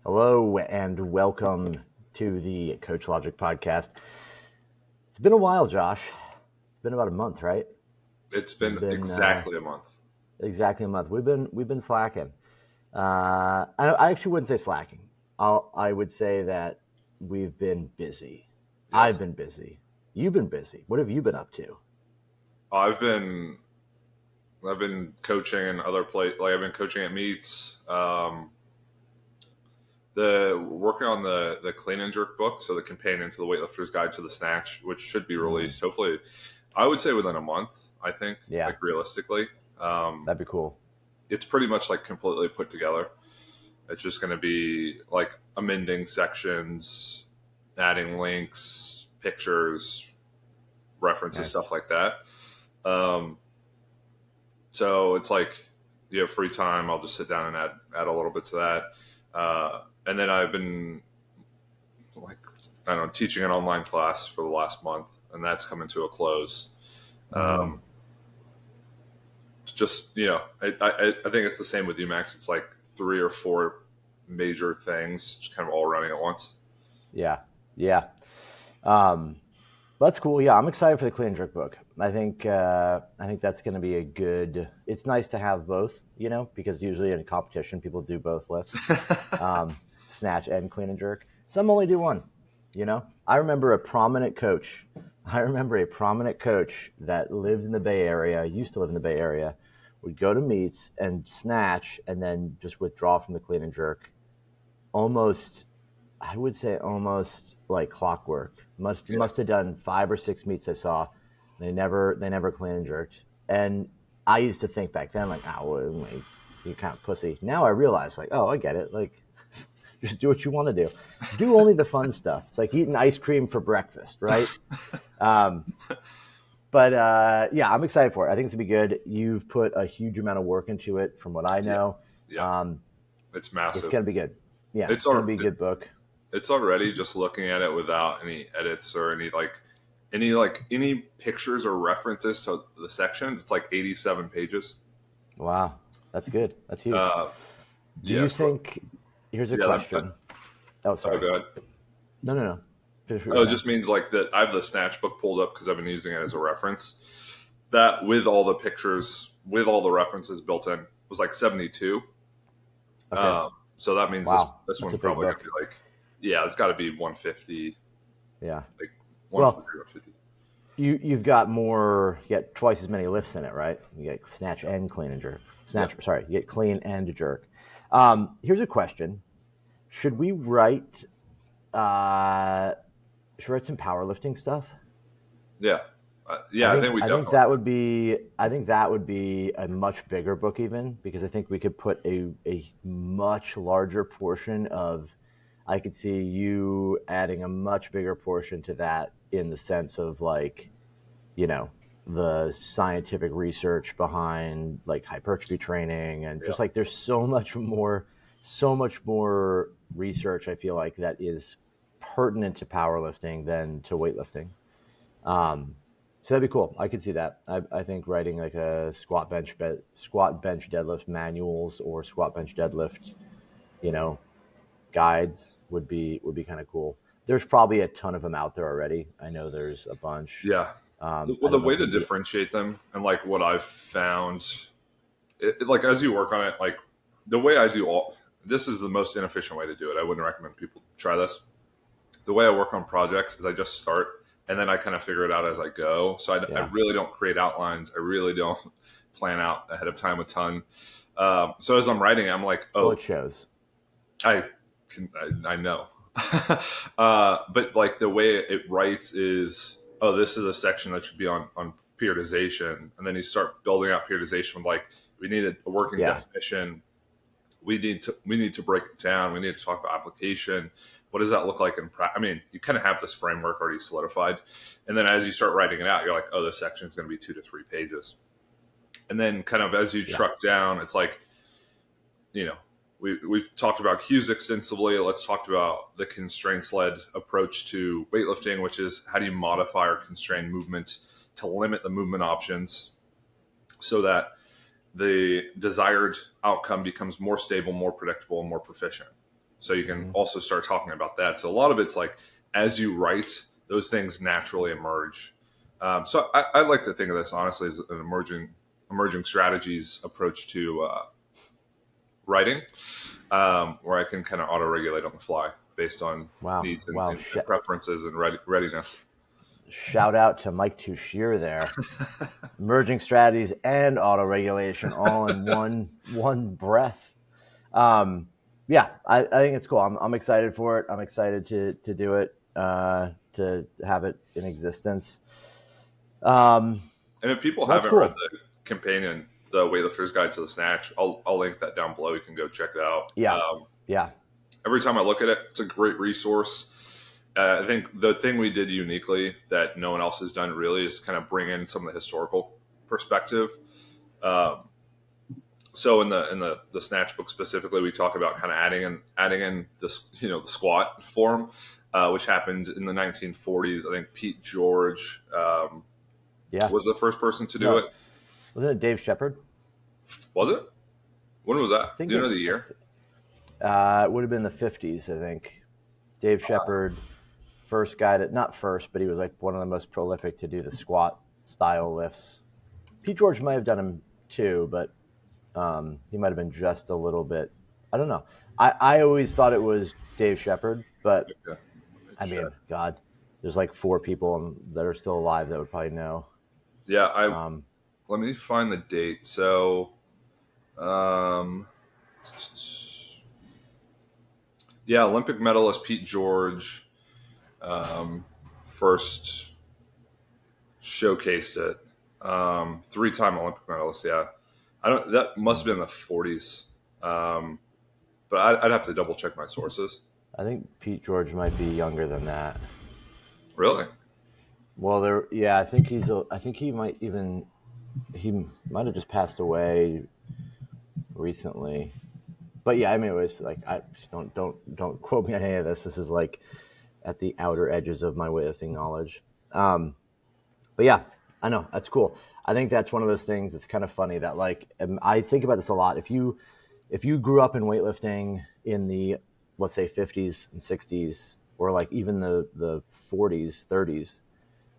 Hello and welcome to the Coachlogik podcast. It's been a while, Josh. It's been about a month, right? It's been exactly a month. Exactly a month. We've been slacking. I actually wouldn't say slacking. I would say that we've been busy. Yes. I've been busy. You've been busy. What have you been up to? I've been coaching in other places. Like I've been coaching at meets. Working on the clean and jerk book, so the companion to the weightlifter's guide to the snatch, which should be released hopefully. I would say within a month. I think, like realistically, that'd be cool. It's pretty much like completely put together. It's just going to be like amending sections, adding links, pictures, references, stuff like that. So it's like you have free time. I'll just sit down and add a little bit to that. And then I've been teaching an online class for the last month, and that's coming to a close. Just, I think it's the same with you, Max. It's like 3 or 4 major things just kind of all running at once. Yeah. That's cool. Yeah, I'm excited for the clean and jerk book. I think that's going to be a good. It's nice to have both, because usually in a competition people do both lifts, snatch and clean and jerk. Some only do one. I remember a prominent coach that lived in the Bay Area, used to live in the Bay Area, would go to meets and snatch and then just withdraw from the clean and jerk. I would say almost like clockwork. Must have done 5 or 6 meets I saw. They never clean and jerked. And I used to think back then, like, you're kind of pussy. Now I realize, like, oh, I get it. Like, just do what you want to do. Do only the fun stuff. It's like eating ice cream for breakfast, right? But I'm excited for it. I think it's going to be good. You've put a huge amount of work into it from what I know. Yeah. It's massive. It's going to be good. Yeah, it's going to be a good book. It's already, just looking at it without any edits or any pictures or references to the sections, it's like 87 pages. Wow, that's good. That's huge. Do you think? Here's a question. Sorry. Oh, go ahead. No. It just means like that. I have the snatch book pulled up because I've been using it as a reference. That with all the pictures, with all the references built in, was like 72. Okay. So that means this one's probably going to be like. Yeah, it's got to be 150. Yeah. Like 150. You've got more, you get twice as many lifts in it, right? You get snatch and clean and jerk. You get clean and jerk. Here's a question. Should we write some powerlifting stuff? Yeah. I think that would be a much bigger book even, because I think we could put a much larger portion of, I could see you adding a much bigger portion to that in the sense of like, the scientific research behind like hypertrophy training and just like there's so much more research I feel like that is pertinent to powerlifting than to weightlifting. So that'd be cool. I could see that. I think writing like a squat bench deadlift manuals or squat bench deadlift, guides would be kind of cool. There's probably a ton of them out there already. I know there's a bunch. Yeah. The way to differentiate them, and like what I've found, like as you work on it, like the way I do this is the most inefficient way to do it. I wouldn't recommend people try this. The way I work on projects is I just start and then I kind of figure it out as I go. So I really don't create outlines. I really don't plan out ahead of time a ton. So as I'm writing, I'm like, well, it shows. I know. But like the way it writes is, this is a section that should be on periodization. And then you start building out periodization with like, we need a working definition. We need to break it down. We need to talk about application. What does that look like in practice? I mean, you kind of have this framework already solidified. And then as you start writing it out, you're like, this section is going to be 2 to 3 pages. And then kind of as you truck down, it's like, we've talked about cues extensively. Let's talk about the constraints-led approach to weightlifting, which is how do you modify or constrain movement to limit the movement options so that the desired outcome becomes more stable, more predictable, and more proficient. So you can Mm-hmm. also start talking about that. So a lot of it's like as you write, those things naturally emerge. So I like to think of this honestly as an emerging strategies approach to writing, where I can kind of auto regulate on the fly based on Wow, needs wow. and preferences and readiness. Shout out to Mike Touchier there. Emerging strategies and auto regulation all in one breath. Um, yeah, I think it's cool. I'm excited for it. I'm excited to do it, to have it in existence. Um, And if people well, that's haven't read cool. the companion, the Weightlifter's Guide to the Snatch, I'll link that down below. You can go check it out. Yeah, yeah, Every time I look at it, it's a great resource. I think the thing we did uniquely that no one else has done really is kind of bring in some of the historical perspective. Um, so in the snatch book specifically, we talk about kind of adding in this the squat form, which happened in the 1940s. I think Pete George yeah. was the first person to do it. No, wasn't it Dave Shepard? Was it? When was I that? think Do you know the year? it would have been the 50s. I think Dave Shepard, first guy to, not first, but he was like one of the most prolific to do the squat style lifts. Pete George might have done him too, but he might have been just a little bit. I don't know. I always thought it was Dave Shepard, but Okay. I Check. mean, God, there's like 4 people that are still alive that would probably know. Yeah, I Um, let me find the date. So, um, yeah, Olympic medalist Pete George first showcased it. 3-time Olympic medalist. Yeah, I don't. That must have been the 40s. Um, but I'd have to double check my sources. I think Pete George might be younger than that. Really? Well, yeah, I think I think he might even, he might have just passed away recently. But yeah, I mean, it was like, I don't quote me on any of this. This is like at the outer edges of my weightlifting knowledge. But yeah, I know that's cool. I think that's one of those things that's kind of funny that like, I think about this a lot. If you grew up in weightlifting in the, let's say, 50s and 60s, or like even the 40s, 30s,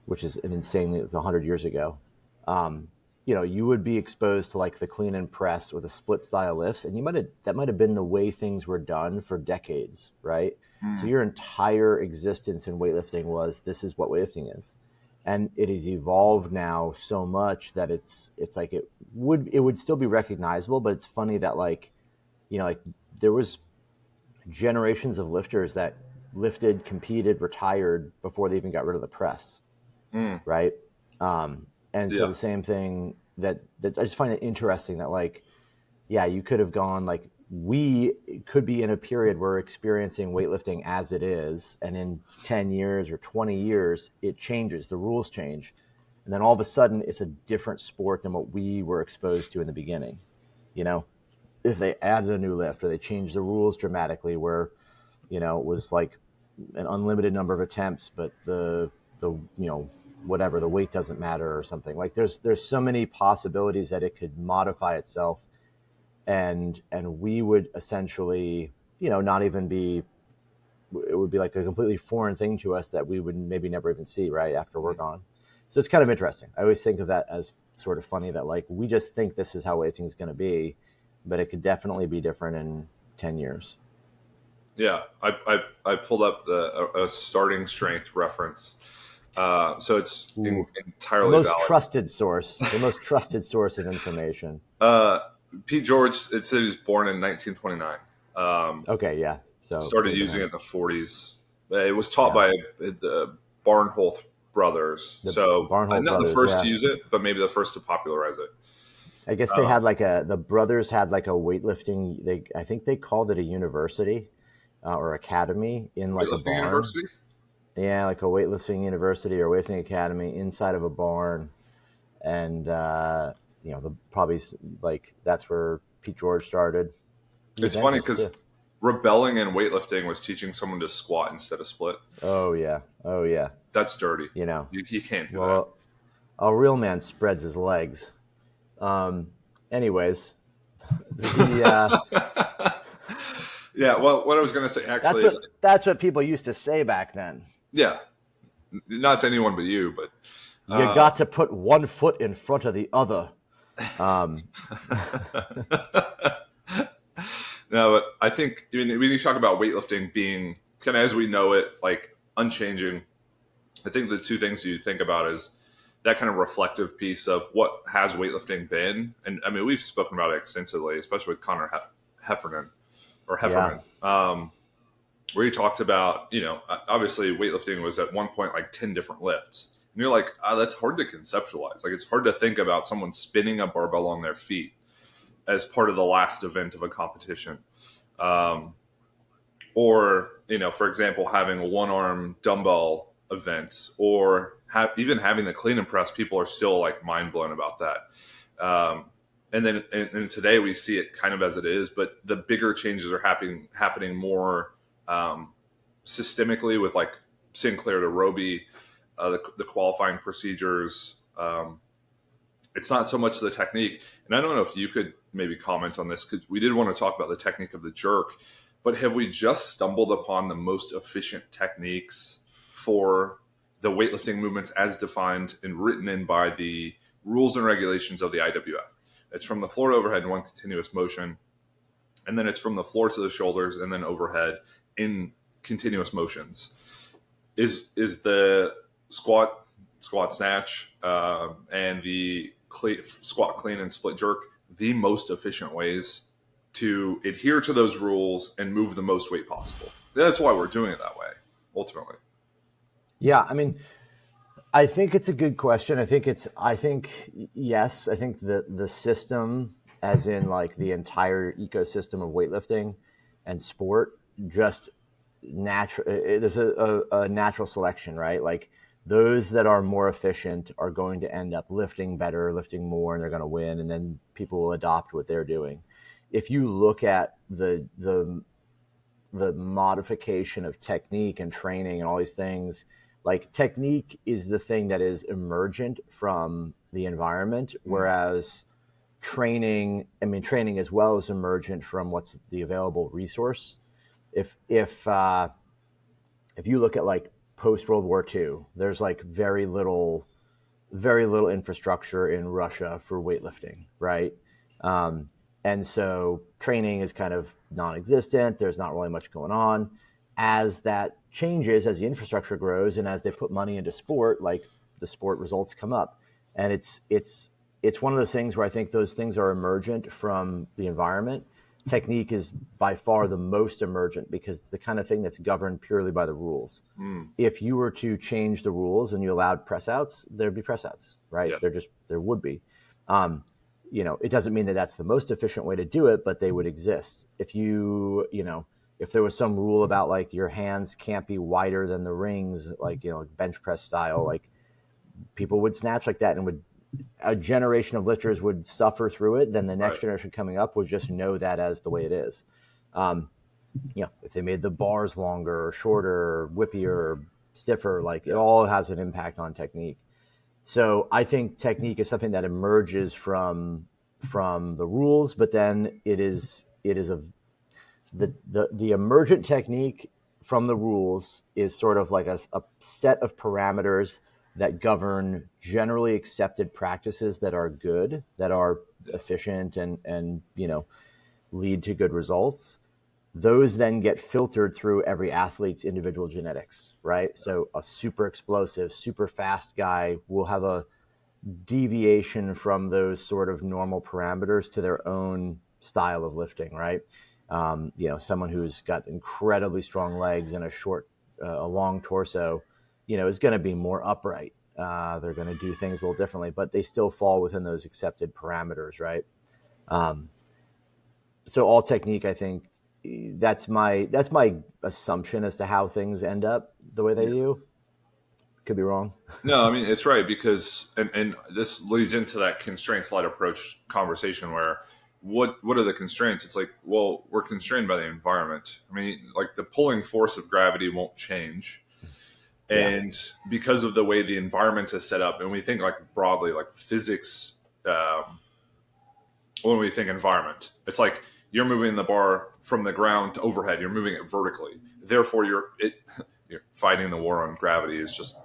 which is an insanely, it's 100 years ago. Um, you would be exposed to like the clean and press or the split style lifts, and that might have been the way things were done for decades, right? So Mm, your entire existence in weightlifting was, this is what weightlifting is, and it has evolved now so much that it's like it would still be recognizable, but it's funny that like, like there was generations of lifters that lifted, competed, retired before they even got rid of the press, mm, right? And so yeah. the same thing that I just find it interesting that like, yeah, you could have gone like, we could be in a period where we're experiencing weightlifting as it is, and in 10 years or 20 years, it changes, the rules change. And then all of a sudden it's a different sport than what we were exposed to in the beginning. You know, if they added a new lift or they changed the rules dramatically where, it was like an unlimited number of attempts, but the whatever, the weight doesn't matter or something. Like there's so many possibilities that it could modify itself, and we would essentially, not even be, it would be like a completely foreign thing to us that we would maybe never even see right after we're gone. So it's kind of interesting. I always think of that as sort of funny that like, we just think this is how weighting is going to be, but it could definitely be different in 10 years. Yeah, I pulled up a starting strength reference, so it's Ooh, the entirely most valid. trusted source, the most trusted source of information. Uh, Pete George, it said he was born in 1929. Okay, yeah. So it Started would have been using it him. in the 40s. It was taught Yeah. by the Barnholt brothers, The so Barnholt not the brothers, first to yeah. use it, but maybe the first to popularize it. I guess they Um, had like the brothers had like a weightlifting, I think they called it a university, or academy in like a Weightlifting barn. University. Yeah, like a weightlifting university or weightlifting academy inside of a barn. And, the probably like that's where Pete George started. The It's funny dentist too. because rebelling in weightlifting was teaching someone to squat instead of split. Oh, yeah. Oh, yeah. That's dirty. You know, You can't do that. well, a real man spreads his legs. Anyways, the Yeah. Well, what I was going to say actually is, That's what people used to say back then. yeah, not to anyone but you, but You got to put one foot in front of the other. Um, no, but I think when you talk about weightlifting being kind of as we know it, like unchanging, I think the two things you think about is that kind of reflective piece of what has weightlifting been. And I mean, we've spoken about it extensively, especially with Connor Heffernan or yeah, Hefferman, where he talked about, obviously weightlifting was at one point like 10 different lifts. And you're like, that's hard to conceptualize. Like, it's hard to think about someone spinning a barbell on their feet as part of the last event of a competition. Um, or, for example, having a one arm dumbbell event, or even having the clean and press, people are still like mind blown about that. And then and today we see it kind of as it is, but the bigger changes are happening more systemically with like Sinclair to Roby, the qualifying procedures. It's not so much the technique. And I don't know if you could maybe comment on this, because we did want to talk about the technique of the jerk, but have we just stumbled upon the most efficient techniques for the weightlifting movements as defined and written in by the rules and regulations of the IWF? It's from the floor to overhead in one continuous motion, and then it's from the floor to the shoulders and then overhead in continuous motions. Is the squat snatch and the squat clean and split jerk the most efficient ways to adhere to those rules and move the most weight possible? That's why we're doing it that way, ultimately. yeah. I mean, I think it's a good question. I think yes. I think the system, as in like the entire ecosystem of weightlifting and sport, just natural. There's a natural selection, right? Like those that are more efficient are going to end up lifting better, lifting more, and they're going to win. And then people will adopt what they're doing. If you look at the modification of technique and training and all these things, like technique is the thing that is emergent from the environment, whereas training as well is emergent from what's the available resource. If you look at like post World War II, there's like very little infrastructure in Russia for weightlifting, right? Um, and so training is kind of non-existent. There's not really much going on. As that changes, as the infrastructure grows, and as they put money into sport, like the sport results come up, and it's one of those things where I think those things are emergent from the environment. Technique is by far the most emergent because it's the kind of thing that's governed purely by the rules. Mm. If you were to change the rules and you allowed press outs, there'd be press outs, right? Yeah. There would be. It doesn't mean that that's the most efficient way to do it, but they would exist. If there was some rule about like your hands can't be wider than the rings, like, bench press style, like people would snatch like that, and a generation of lifters would suffer through it. Then the next Right. generation coming up would just know that as the way it is. Um, if they made the bars longer or shorter or whippier or stiffer, like it all has an impact on technique. So I think technique is something that emerges from the rules, but then the emergent technique from the rules is sort of like a set of parameters that govern generally accepted practices that are good, that are efficient, and lead to good results. Those then get filtered through every athlete's individual genetics, right? So a super explosive, super fast guy will have a deviation from those sort of normal parameters to their own style of lifting, right? Someone who's got incredibly strong legs and a long torso, is going to be more upright. They're going to do things a little differently, but they still fall within those accepted parameters, right? Um, so all technique, I think, that's my assumption as to how things end up the way they Yeah. do. Could be wrong. No, I mean, it's right, because and this leads into that constraints light approach conversation where what are the constraints? It's like, well, we're constrained by the environment. I mean, like the pulling force of gravity won't change. Yeah. And because of the way the environment is set up, and we think like broadly, like physics, when we think environment, it's like you're moving the bar from the ground to overhead. You're moving it vertically. Therefore, you're fighting the war on gravity. Is just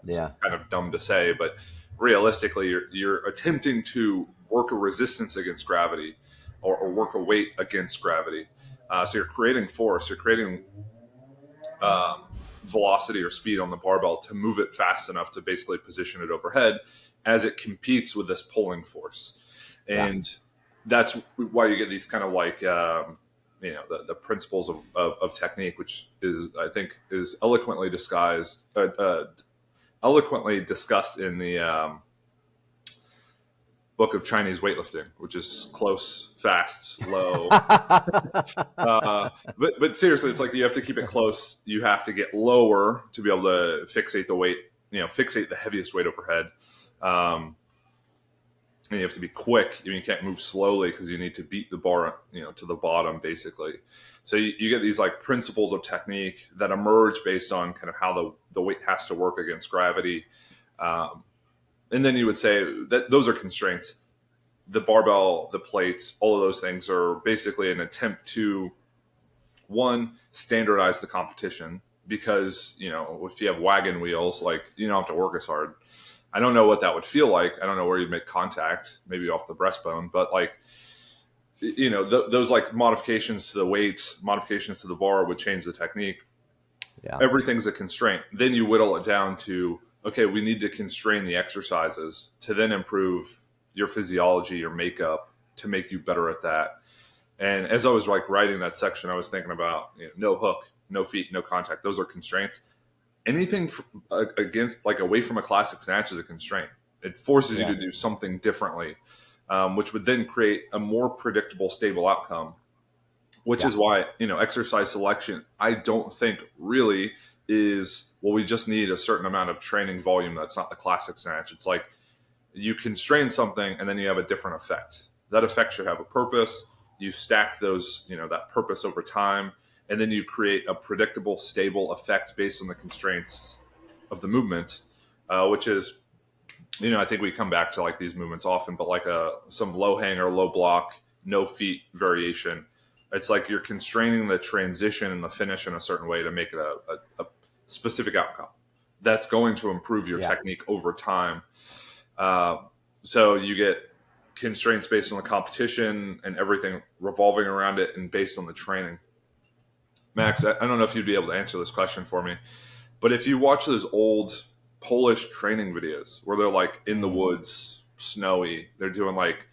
it's Yeah. kind of dumb to say, but realistically, you're attempting to work a resistance against gravity, or work a weight against gravity. So you're creating force. You're creating um, velocity or speed on the barbell to move it fast enough to basically position it overhead as it competes with this pulling force. Yeah. And that's why you get these kind of like, the principles of technique, which is, I think, is eloquently discussed in the book of Chinese weightlifting, which is close, fast, low. But seriously, it's like you have to keep it close. You have to get lower to be able to fixate the weight. Fixate the heaviest weight overhead. Um, and you have to be quick. You can't move slowly because you need to beat the bar, to the bottom, basically. So you get these like principles of technique that emerge based on kind of how the weight has to work against gravity. And then you would say that those are constraints. The barbell, the plates, all of those things are basically an attempt to, one, standardize the competition, because if you have wagon wheels, like, you don't have to work as hard. I don't know what that would feel like. I don't know where you'd make contact, maybe off the breastbone, but like, those like modifications to the weight, modifications to the bar would change the technique. Yeah. Everything's a constraint. Then you whittle it down to, okay, we need to constrain the exercises to then improve your physiology, your makeup, to make you better at that. And as I was like writing that section, I was thinking about, no hook, no feet, no contact. Those are constraints. Anything against, like, away from a classic snatch is a constraint. It forces you Yeah. to do something differently, which would then create a more predictable, stable outcome. Which Yeah. is why, exercise selection, I don't think really is, well, we just need a certain amount of training volume. That's not the classic snatch. It's like you constrain something and then you have a different effect. That effect should have a purpose. You stack those, that purpose over time, and then you create a predictable, stable effect based on the constraints of the movement, which is, I think we come back to like these movements often, but like some low hanger, low block, no feet variation. It's like you're constraining the transition and the finish in a certain way to make it a specific outcome that's going to improve your Yeah. technique over time. Uh, so you get constraints based on the competition and everything revolving around it, and based on the training. Max, I don't know if you'd be able to answer this question for me, but if you watch those old Polish training videos where they're like in the Mm. woods, snowy, they're doing like,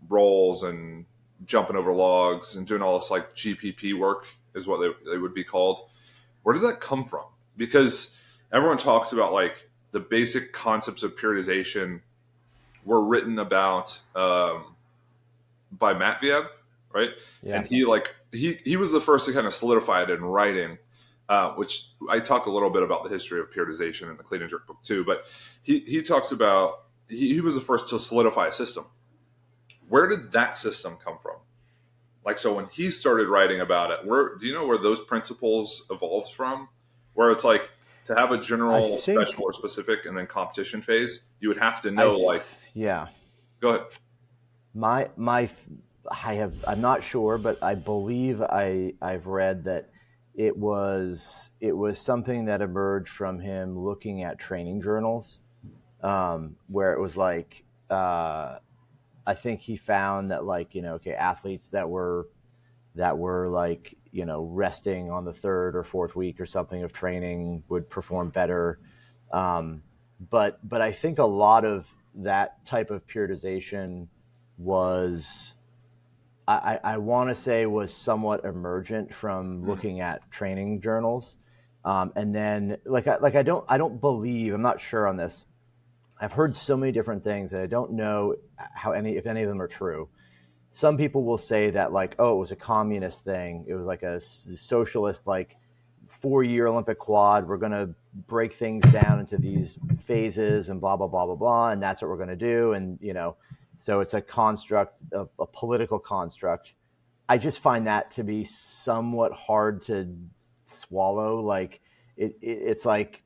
rolls and jumping over logs and doing all this like GPP work, is what they would be called. Where did that come from? Because everyone talks about like the basic concepts of periodization were written about by Matveev, right? Yeah. And he was the first to kind of solidify it in writing, which I talk a little bit about the history of periodization in the Clean and Jerk book too. But he talks about, he was the first to solidify a system. Where did that system come from? Like, so when he started writing about it, where do you know where those principles evolves from? Where it's like, to have a I general, special, think or specific, and then competition phase, you would have to I know, like, yeah. go ahead. My I'm not sure, but I believe I've read that it was something that emerged from him looking at training journals, where it was like, I think he found that, like, okay, athletes that were like, resting on the third or fourth week or something of training would perform better. Um, but I think a lot of that type of periodization was, I want to say, was somewhat emergent from Mm, looking at training journals. And then, I don't believe, I'm not sure on this. I've heard so many different things that I don't know if any of them are true. Some people will say that, like, oh, it was a communist thing. It was like a socialist, like, 4-year Olympic quad. We're going to break things down into these phases and blah, blah, blah, blah, blah. And that's what we're going to do. And, so it's a construct, a political construct. I just find that to be somewhat hard to swallow. Like, it's like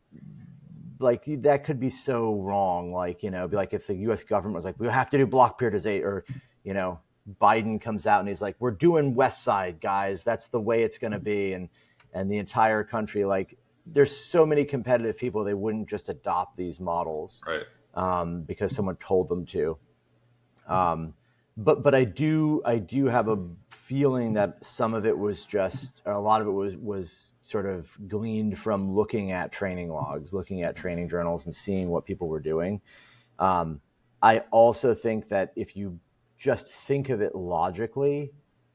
that could be so wrong. Like, be like if the U.S. government was like, we have to do block periodization, or, you know, Biden comes out and he's like, we're doing West Side, guys. That's the way it's going to be. And the entire country, like, there's so many competitive people, they wouldn't just adopt these models Right. because someone told them to. But I do have a feeling that some of it was just, or a lot of it was sort of gleaned from looking at training logs, looking at training journals, and seeing what people were doing. I also think that if you just think of it logically,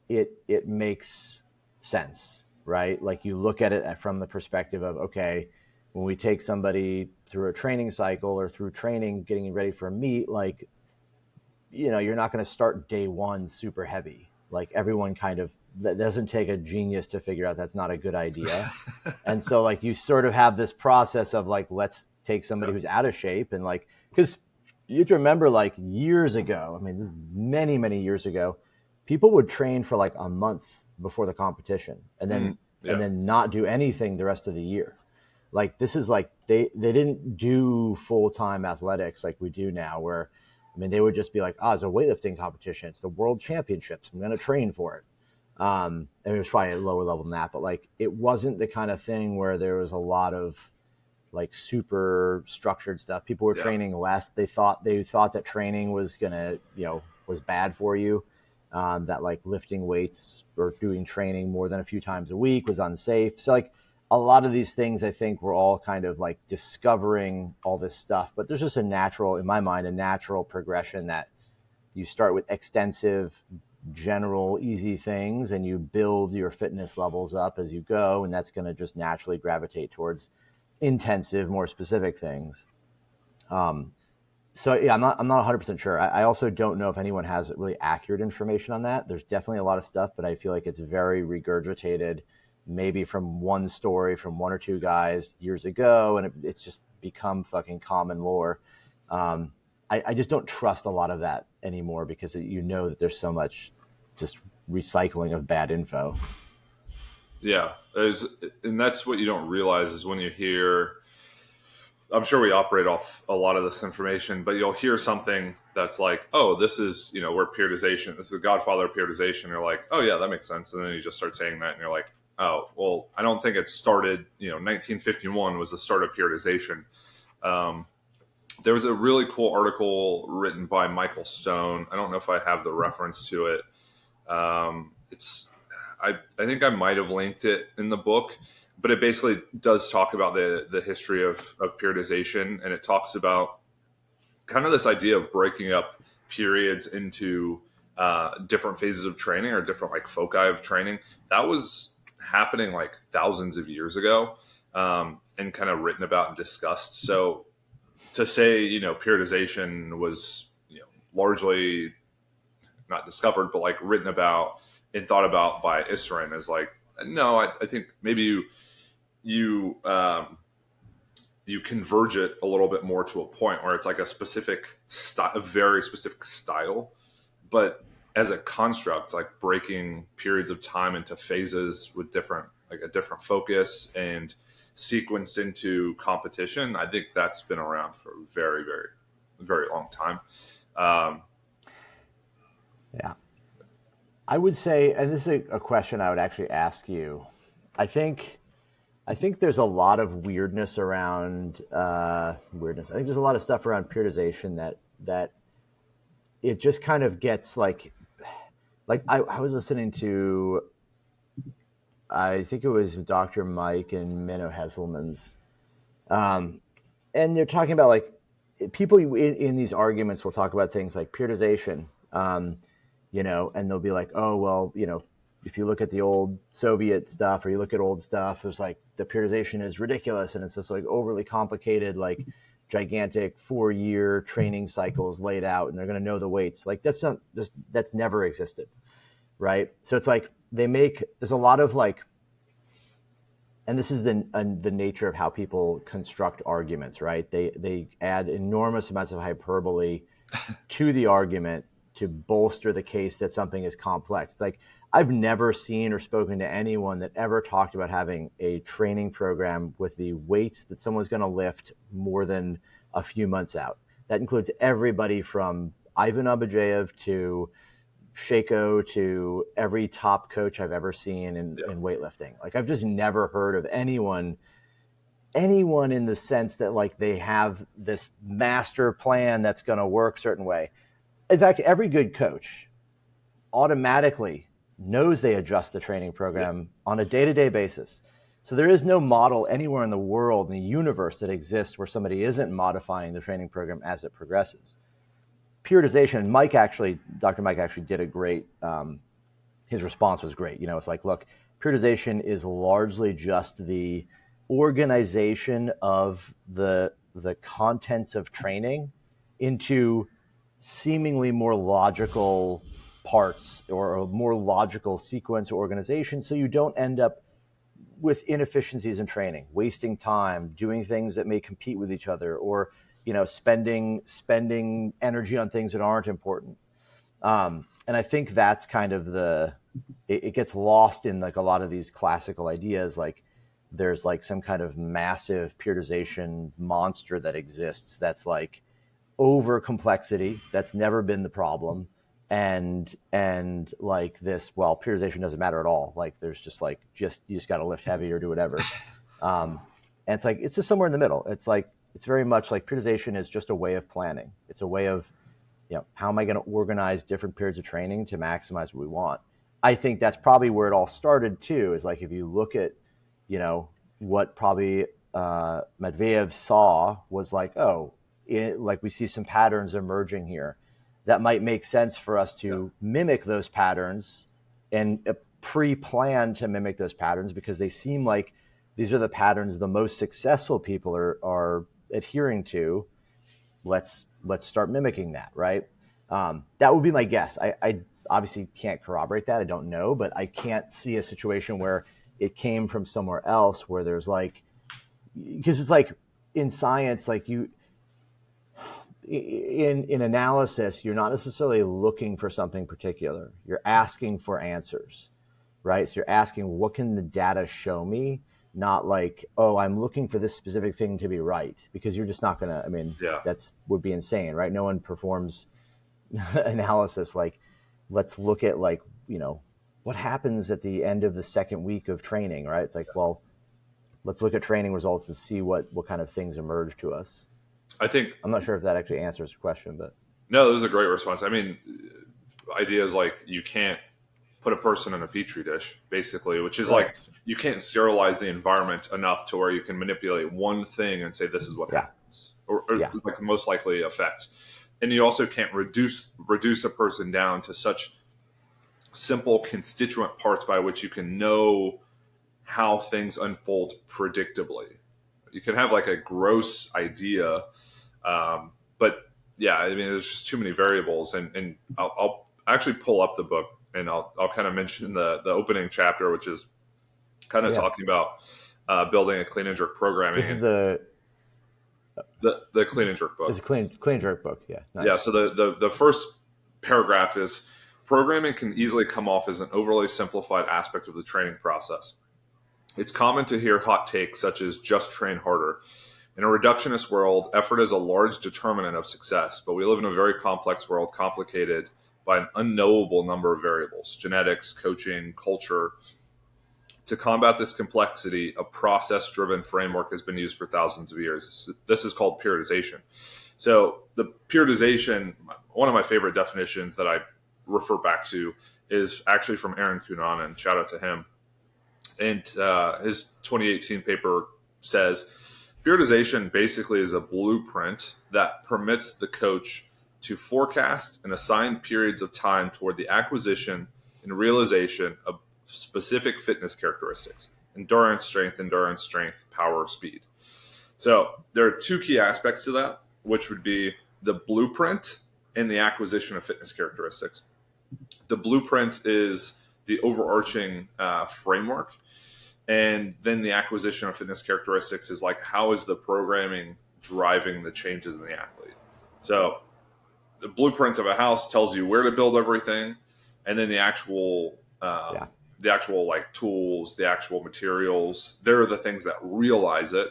it makes sense, right? Like, you look at it from the perspective of, okay, when we take somebody through a training cycle or through training, getting ready for a meet, like, you're not going to start day one super heavy. Like, everyone kind of, that doesn't take a genius to figure out that's not a good idea. And so, like, you sort of have this process of, like, let's take somebody Yeah. who's out of shape, and, like, because you have to remember, like, years ago, I mean, this is many, many years ago, people would train for like a month before the competition, and then Yeah. not do anything the rest of the year. Like, this is like, they didn't do full-time athletics like we do now, where, I mean, they would just be like, it's a weightlifting competition, it's the world championships, I'm going to train for it. And it was probably a lower level than that, but, like, it wasn't the kind of thing where there was a lot of, like, super structured stuff. People were Yeah. training less. They thought that training was gonna, was bad for you. That, like, lifting weights or doing training more than a few times a week was unsafe. So, like, a lot of these things, I think, we're all kind of, like, discovering all this stuff. But there's just in my mind, a natural progression that you start with extensive, general, easy things, and you build your fitness levels up as you go, and that's going to just naturally gravitate towards intensive, more specific things. So yeah, I'm not 100% sure. I also don't know if anyone has really accurate information on that. There's definitely a lot of stuff, but I feel like it's very regurgitated, maybe from one story from one or two guys years ago, and it's just become fucking common lore. I just don't trust a lot of that anymore, because that there's so much just recycling of bad info. Yeah. And that's what you don't realize is when you hear. I'm sure we operate off a lot of this information, but you'll hear something that's like, "Oh, this is we're periodization. This is the Godfather of periodization." You're like, "Oh yeah, that makes sense." And then you just start saying that, and you're like, "Oh, well, I don't think it started. 1951 was the start of periodization." Um, there was a really cool article written by Michael Stone. I don't know if I have the reference to it. It's I think I might have linked it in the book, but it basically does talk about the history of periodization, and it talks about kind of this idea of breaking up periods into different phases of training or different like foci of training. That was happening like thousands of years ago, and kind of written about and discussed. So to say periodization was largely not discovered, but like written about and thought about by Isserin is like, no, I think maybe you you converge it a little bit more to a point where it's like a specific a very specific style, but as a construct, like breaking periods of time into phases with a different focus and sequenced into competition. I think that's been around for a very, very, very long time. Um, Yeah. I would say, and this is a question I would actually ask you. I think there's a lot of weirdness around weirdness. I think there's a lot of stuff around periodization that it just kind of gets like I was listening to, I think it was Dr. Mike and Menno Hesselman's, and they're talking about, like, people in these arguments will talk about things like periodization, and they'll be like, oh, well, if you look at the old Soviet stuff or you look at old stuff, there's like the periodization is ridiculous, and it's just like overly complicated, like gigantic 4-year training cycles laid out, and they're going to know the weights. Like, that's never existed, right? So it's like there's a lot of, like, and this is the nature of how people construct arguments, right? They add enormous amounts of hyperbole to the argument to bolster the case that something is complex. It's like, I've never seen or spoken to anyone that ever talked about having a training program with the weights that someone's going to lift more than a few months out. That includes everybody from Ivan Abajev to Shaco to every top coach I've ever seen Yeah. in weightlifting. Like I've just never heard of anyone in the sense that like they have this master plan that's going to work a certain way. In fact, every good coach automatically knows they adjust the training Yeah. program on a day-to-day basis. So there is no model anywhere in the world, in the universe, that exists where somebody isn't modifying the training program as it progresses. Periodization, Dr. Mike actually did a great, his response was great. It's like, look, periodization is largely just the organization of the contents of training into seemingly more logical parts or a more logical sequence or organization, so you don't end up with inefficiencies in training, wasting time, doing things that may compete with each other, or spending energy on things that aren't important. And I think that's kind of it gets lost in like a lot of these classical ideas. Like there's like some kind of massive periodization monster that exists that's like over complexity. That's never been the problem. And like this, well, periodization doesn't matter at all. Like there's just you just got to lift heavy or do whatever. And it's just somewhere in the middle. It's very much like periodization is just a way of planning. It's a way of, how am I going to organize different periods of training to maximize what we want? I think that's probably where it all started too, is like if you look at, what probably Medvedev saw was like, like we see some patterns emerging here that might make sense for us Yeah. to mimic those patterns and pre-plan to mimic those patterns because they seem like these are the patterns the most successful people are adhering to. Let's start mimicking that, right? That would be my guess. I obviously can't corroborate that. I don't know, but I can't see a situation where it came from somewhere else where there's like, because it's like in science, like in analysis, you're not necessarily looking for something particular. You're asking for answers, right? So you're asking, what can the data show me? Not like, oh, I'm looking for this specific thing to be right, because you're just not going to, I mean, Yeah. that's would be insane, right? No one performs analysis like, let's look at like, what happens at the end of the second week of training, right? It's like, well, let's look at training results and see what kind of things emerge to us. I think I'm not sure if that actually answers the question, but no, this is a great response. I mean, ideas like you can't put a person in a petri dish, basically, which is right. like you can't sterilize the environment enough to where you can manipulate one thing and say this is what Yeah. happens, or Yeah. like most likely effect. And you also can't reduce a person down to such simple constituent parts by which you can know how things unfold predictably. You can have like a gross idea, but yeah, I mean, there's just too many variables. And I'll actually pull up the book and I'll kind of mention the opening chapter, which is kind of Yeah. talking about building a clean and jerk programming This is and the the clean and jerk It's book. a clean jerk book. Yeah. Yeah. Nice. So the first paragraph is programming can easily come off as an overly simplified aspect of the training process. It's common to hear hot takes such as just train harder. In a reductionist world, effort is a large determinant of success, but we live in a very complex world complicated by an unknowable number of variables: genetics, coaching, culture. To combat this complexity, a process driven framework has been used for thousands of years. This is called periodization. So, the periodization, one of my favorite definitions that I refer back to, is actually from Aaron Cunanan. Shout out to him. And his 2018 paper says periodization basically is a blueprint that permits the coach to forecast and assign periods of time toward the acquisition and realization of specific fitness characteristics: endurance, strength, power, speed. So there are two key aspects to that, which would be the blueprint and the acquisition of fitness characteristics. The blueprint is the overarching framework, and then the acquisition of fitness characteristics is like, how is the programming driving the changes in the athlete? So the blueprint of a house tells you where to build everything, and then Yeah. the actual like tools, the actual materials, they're the things that realize it.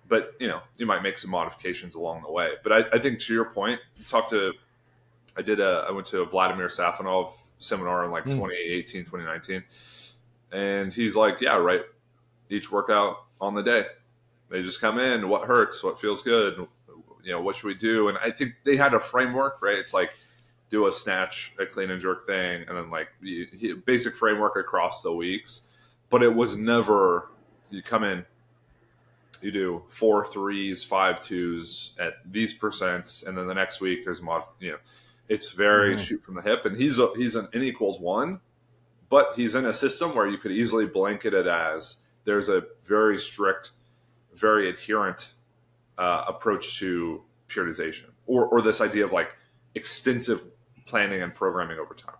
But you might make some modifications along the way. But I think to your point, I went to a Vladimir Safonov seminar in like Mm. 2018, 2019. And he's like, yeah, right. Each workout on the day. They just come in, what hurts, what feels good, what should we do? And I think they had a framework, right? It's like do a snatch, a clean and jerk thing, and then like basic framework across the weeks. But it was never you come in, you do 4 3s, 5 2s at these percents, and then the next week there's it's very Hmm. shoot from the hip, and he's an n equals 1, but he's in a system where you could easily blanket it as there's a very strict, very adherent approach to periodization, or this idea of like extensive planning and programming over time.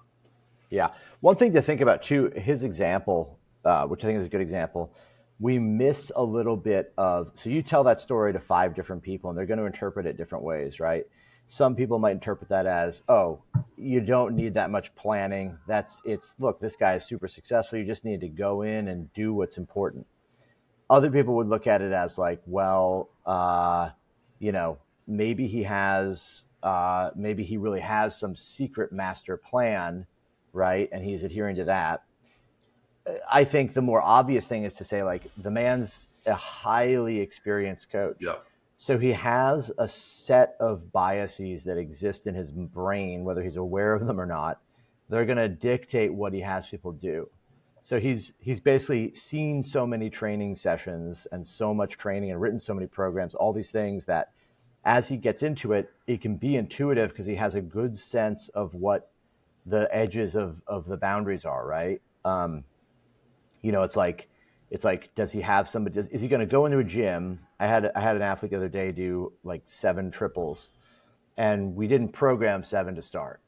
Yeah. One thing to think about too, his example, which I think is a good example, we miss a little bit of, so you tell that story to 5 different people and they're going to interpret it different ways, right? Some people might interpret that as, oh, you don't need that much planning. Look, this guy is super successful. You just need to go in and do what's important. Other people would look at it as like, well, you know, maybe he really has some secret master plan, right? And he's adhering to that. I think the more obvious thing is to say, like, the man's a highly experienced coach. Yeah, So he has a set of biases that exist in his brain, whether he's aware of them or not. They're going to dictate what he has people do. So he's basically seen so many training sessions and so much training and written so many programs, all these things that as he gets into it, it can be intuitive because he has a good sense of what the edges of the boundaries are, right? It's like does he have somebody, is he going to go into a gym? I had an athlete the other day do like 7 triples, and we didn't program 7 to start,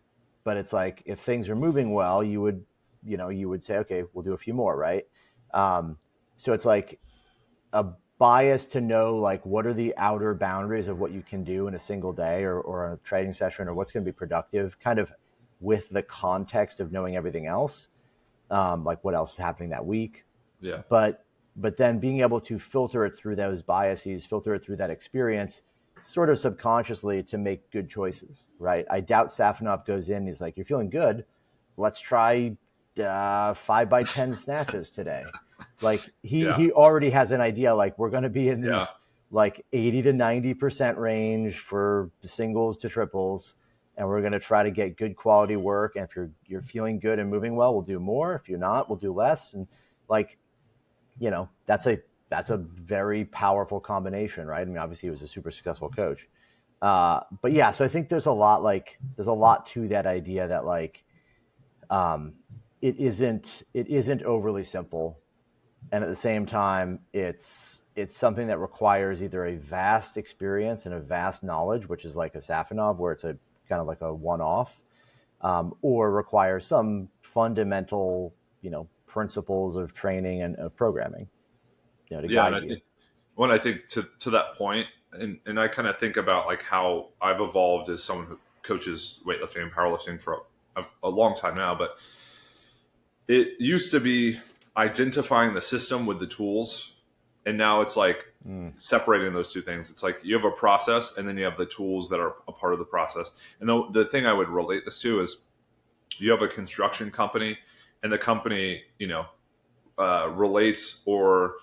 but it's like if things are moving well, you would say, okay, we'll do a few more, right? So it's like a bias to know like what are the outer boundaries of what you can do in a single day or a training session, or what's going to be productive, kind of with the context of knowing everything else, like what else is happening that week. yeah, But then being able to filter it through those biases, filter it through that experience, sort of subconsciously, to make good choices, right? I doubt Safonov goes in, he's like, you're feeling good, let's try 5 by 10 snatches today. Like he yeah, he already has an idea, like we're going to be in yeah, these like 80 to 90% range for singles to triples, and we're going to try to get good quality work. And if you're feeling good and moving well, we'll do more. If you're not, we'll do less. And like, that's a very powerful combination, right? I mean, obviously he was a super successful coach. But yeah, so I think there's a lot to that idea that like, um, it isn't overly simple, and at the same time, it's something that requires either a vast experience and a vast knowledge, which is like a Safonov, where it's a kind of like a one-off, or requires some fundamental, principles of training and of programming, to yeah. And guide I you. think when I think to that point, and I kind of think about like how I've evolved as someone who coaches weightlifting and powerlifting for a long time now, but it used to be identifying the system with the tools, and now it's like Mm, separating those two things. It's like you have a process, and then you have the tools that are a part of the process. And the thing I would relate this to is you have a construction company, and the company, relates or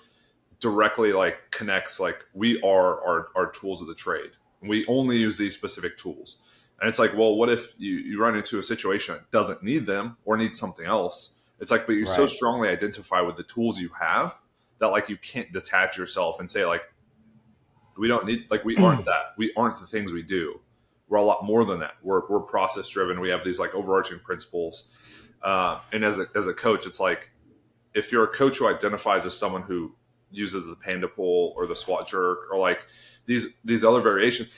directly like connects, like we are our tools of the trade. We only use these specific tools. And it's like, well, what if you run into a situation that doesn't need them or needs something else? It's like, but you so right. strongly identify with the tools you have that like you can't detach yourself and say like we don't need, like we aren't that. We aren't the things we do. We're a lot more than that. We're process driven. We have these like overarching principles. And as a coach, it's like if you're a coach who identifies as someone who uses the panda pull or the squat jerk or like these other variations,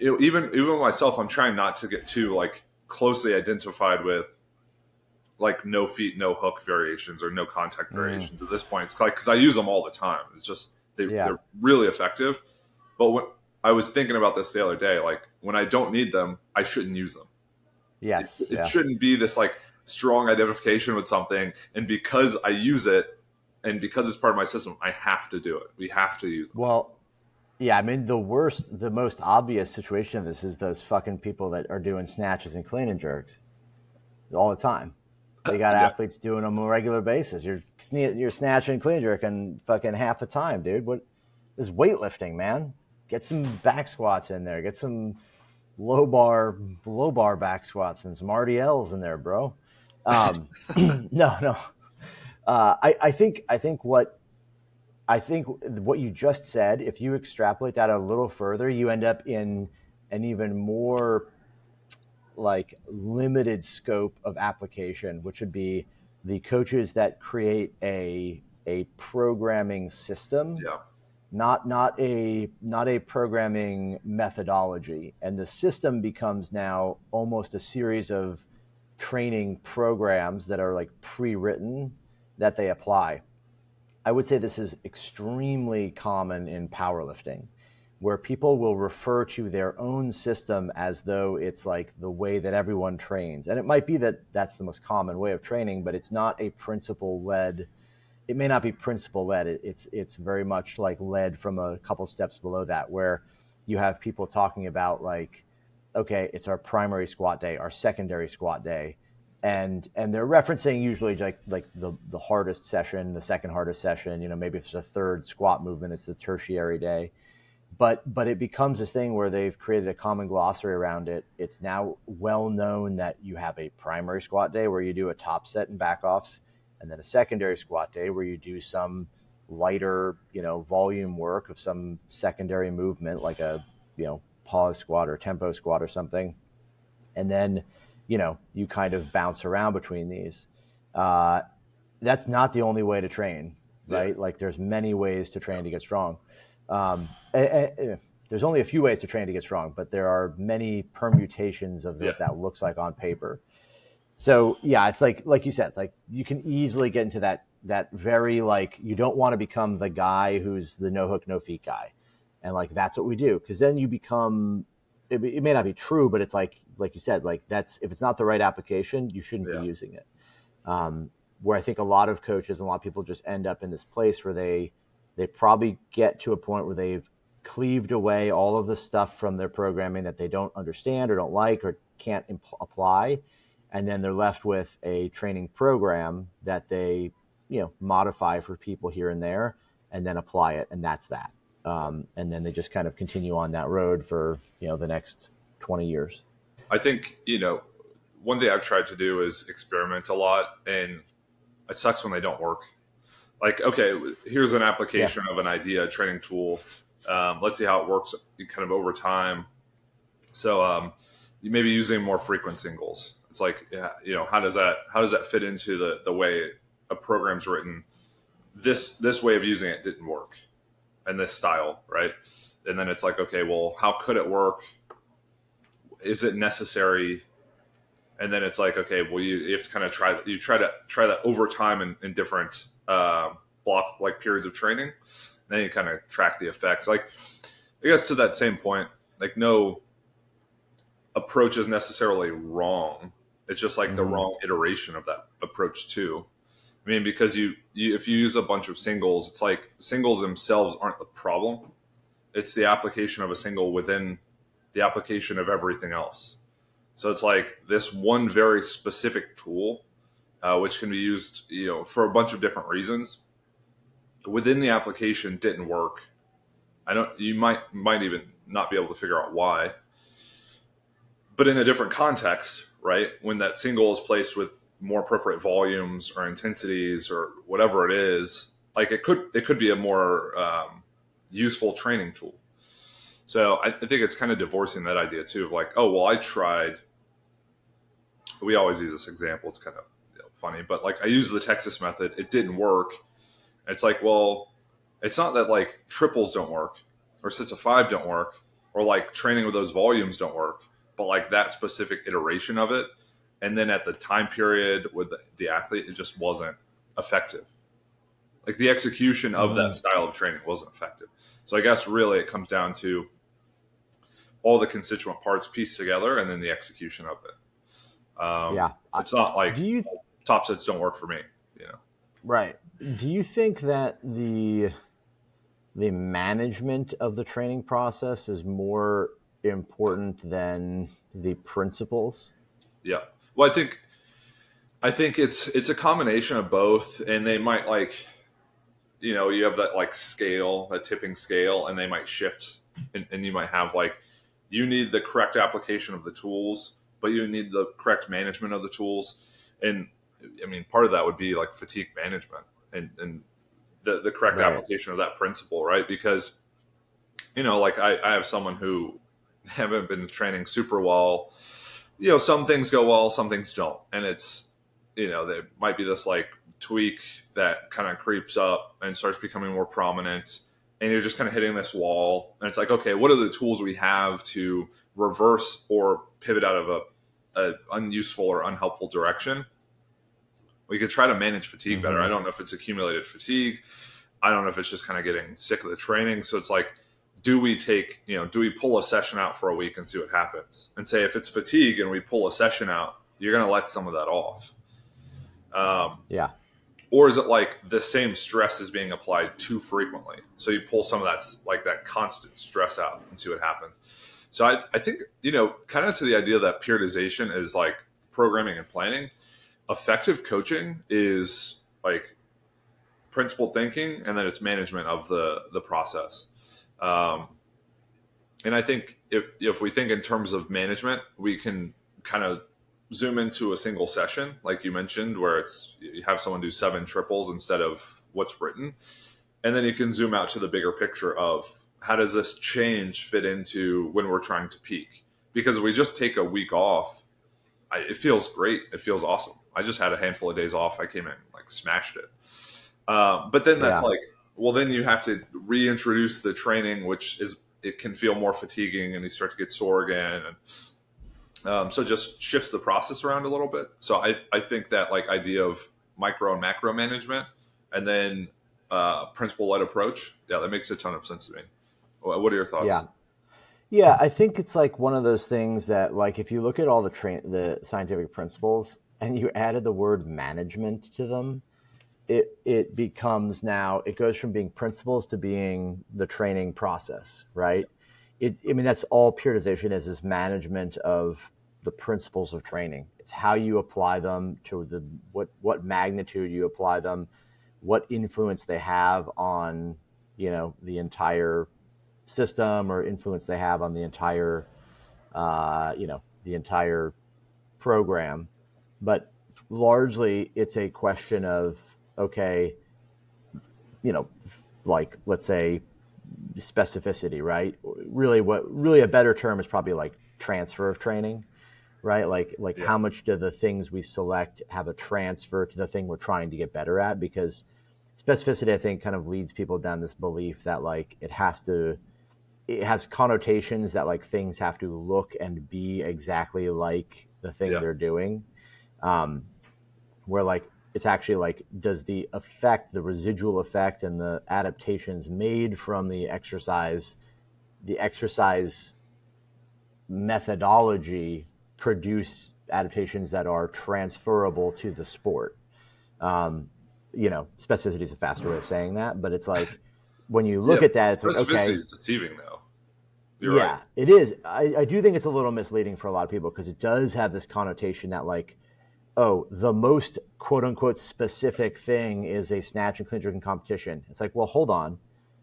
even myself, I'm trying not to get too like closely identified with like no feet, no hook variations or no contact Mm, variations at this point. It's like because I use them all the time. It's just yeah. they're really effective. But when I was thinking about this the other day, like when I don't need them, I shouldn't use them. Yes. It Yeah. shouldn't be this like strong identification with something, and because I use it and because it's part of my system, I have to do it. We have to use them. Well, yeah. I mean, the most obvious situation of this is those fucking people that are doing snatches and clean and jerks. all the time. They got Yeah. athletes doing them on a regular basis. You're snatching, clean jerking fucking half the time, dude. What is weightlifting, man? Get some back squats in there. Get some low bar back squats and some RDLs in there, bro. No, no. I think what you just said, if you extrapolate that a little further, you end up in an even more like limited scope of application, which would be the coaches that create a programming system, Yeah. not a programming methodology, and the system becomes now almost a series of training programs that are like pre-written that they apply. I would say this is extremely common in powerlifting, where people will refer to their own system as though it's like the way that everyone trains. And it might be that that's the most common way of training, but it's not a principle led. It may not be principle led. It's very much like led from a couple steps below that, where you have people talking about like, okay, it's our primary squat day, our secondary squat day, and they're referencing usually like the hardest session, the second hardest session. You know, maybe if there's a third squat movement, it's the tertiary day. But it becomes this thing where they've created a common glossary around it. It's now well known that you have a primary squat day where you do a top set and back offs, and then a secondary squat day where you do some lighter, volume work of some secondary movement like a, pause squat or tempo squat or something, and then you kind of bounce around between these. uh, that's not the only way to train, Yeah. right? Like there's many ways to Yeah. train to get strong. um, there's only a few ways to train to get strong, but there are many permutations of Yeah. what that looks like on paper. So yeah, it's like you said, it's like you can easily get into that very, like, you don't want to become the guy who's the no hook no feet guy, and like that's what we do, because then you become, it may not be true, but it's like you said, like that's, if it's not the right application, you shouldn't be Yeah. using it. Where I think a lot of coaches and a lot of people just end up in this place where they probably get to a point where they've cleaved away all of the stuff from their programming that they don't understand or don't like or can't apply, and then they're left with a training program that they modify for people here and there, and then apply it, and that's that. And then they just kind of continue on that road for the next 20 years. I think, one thing I've tried to do is experiment a lot, and it sucks when they don't work. Like, okay, here's an Yeah. application of an idea, a training tool. Let's see how it works kind of over time. So, you may be using more frequent singles. It's like, yeah, how does that fit into the way a program's written? This way of using it didn't work, and this style, right? And then it's like, okay, well, how could it work? Is it necessary? And then it's like, okay, well, you have to kind of try that over time in different blocks, like periods of training. Then you kind of track the effects. Like, I guess to that same point, like, no approach is necessarily wrong. It's just like the Mm-hmm. wrong iteration of that approach too. I mean, because you if you use a bunch of singles, it's like singles themselves aren't the problem. It's the application of a single within the application of everything else. So it's like this one very specific tool, which can be used, for a bunch of different reasons. Within the application, didn't work. I don't. You might even not be able to figure out why, but in a different context, right? When that single is placed with more appropriate volumes or intensities or whatever it is, like it could be a more useful training tool. So I think it's kind of divorcing that idea too of like, oh well, I tried. We always use this example. It's kind of funny, but like I used the Texas method, it didn't work. It's like, well, it's not that like triples don't work or sets of five don't work or like training with those volumes don't work, but like that specific iteration of it. And then at the time period with the athlete, it just wasn't effective. Like the execution of that Mm-hmm. style of training wasn't effective. So I guess really it comes down to all the constituent parts pieced together and then the execution of it. Yeah. It's not like Do you top sets don't work for me, you know? Right. Do you think that the management of the training process is more important than the principles? Yeah. Well, I think. I think it's a combination of both, and they might like, you have that like scale, that tipping scale, and they might shift, and you might have like, you need the correct application of the tools, but you need the correct management of the tools, and I mean part of that would be like fatigue management and the correct Right. application of that principle, right? Because like I have someone who haven't been training super well. Some things go well, some things don't, and it's there might be this like tweak that kind of creeps up and starts becoming more prominent, and you're just kind of hitting this wall, and it's like, okay, what are the tools we have to reverse or pivot out of a unuseful or unhelpful direction? We could try to manage fatigue better. I Hmm. don't know if it's accumulated fatigue. I don't know if it's just kind of getting sick of the training. So it's like, do we pull a session out for a week and see what happens? And say if it's fatigue and we pull a session out, you're going to let some of that off. Um, Yeah. or is it like the same stress is being applied too frequently? So you pull some of that constant stress out and see what happens. So I think, kind of to the idea that periodization is like programming and planning, effective coaching is like principled thinking, and then it's management of the process. Um, and I think if we think in terms of management, we can kind of zoom into a single session, like you mentioned, where it's you have someone do 7 triples instead of what's written, and then you can zoom out to the bigger picture of how does this change fit into when we're trying to peak? Because if we just take a week off, it feels great. It feels awesome. I just had a handful of days off. I came in like smashed it. But then that's Yeah. like, well, then you have to reintroduce the training, which is it can feel more fatiguing, and you start to get sore again, and so it just shifts the process around a little bit. So I think that like idea of micro and macro management, and then principle led approach, yeah, that makes a ton of sense to me. What are your thoughts? Yeah. Yeah, I think it's like one of those things that, like, if you look at all the scientific principles and you added the word management to them, it becomes, now it goes from being principles to being the training process, right? I mean, that's all periodization is management of the principles of training. It's how you apply them to what magnitude you apply them, what influence they have on the entire system, or influence they have on the entire program. But largely it's a question of, okay, you know like, let's say, specificity, right? Really a better term is probably like transfer of training, right? Like Yeah, how much do the things we select have a transfer to the thing we're trying to get better at? Because specificity, I think, kind of leads people down this belief that, like, it has connotations that, like, things have to look and be exactly like the thing yeah, they're doing. um, where, like, it's actually like, does the residual effect and the adaptations made from the exercise methodology produce adaptations that are transferable to the sport? um, Specificity is a faster way of saying that, but it's like, when you yeah. look at that, it's like, Specificity okay, is deceiving, though. You're right. yeah, it is. I do think it's a little misleading for a lot of people, because it does have this connotation that, like, oh, the most quote unquote specific thing is a snatch and clean jerk in competition. It's like, well, hold on.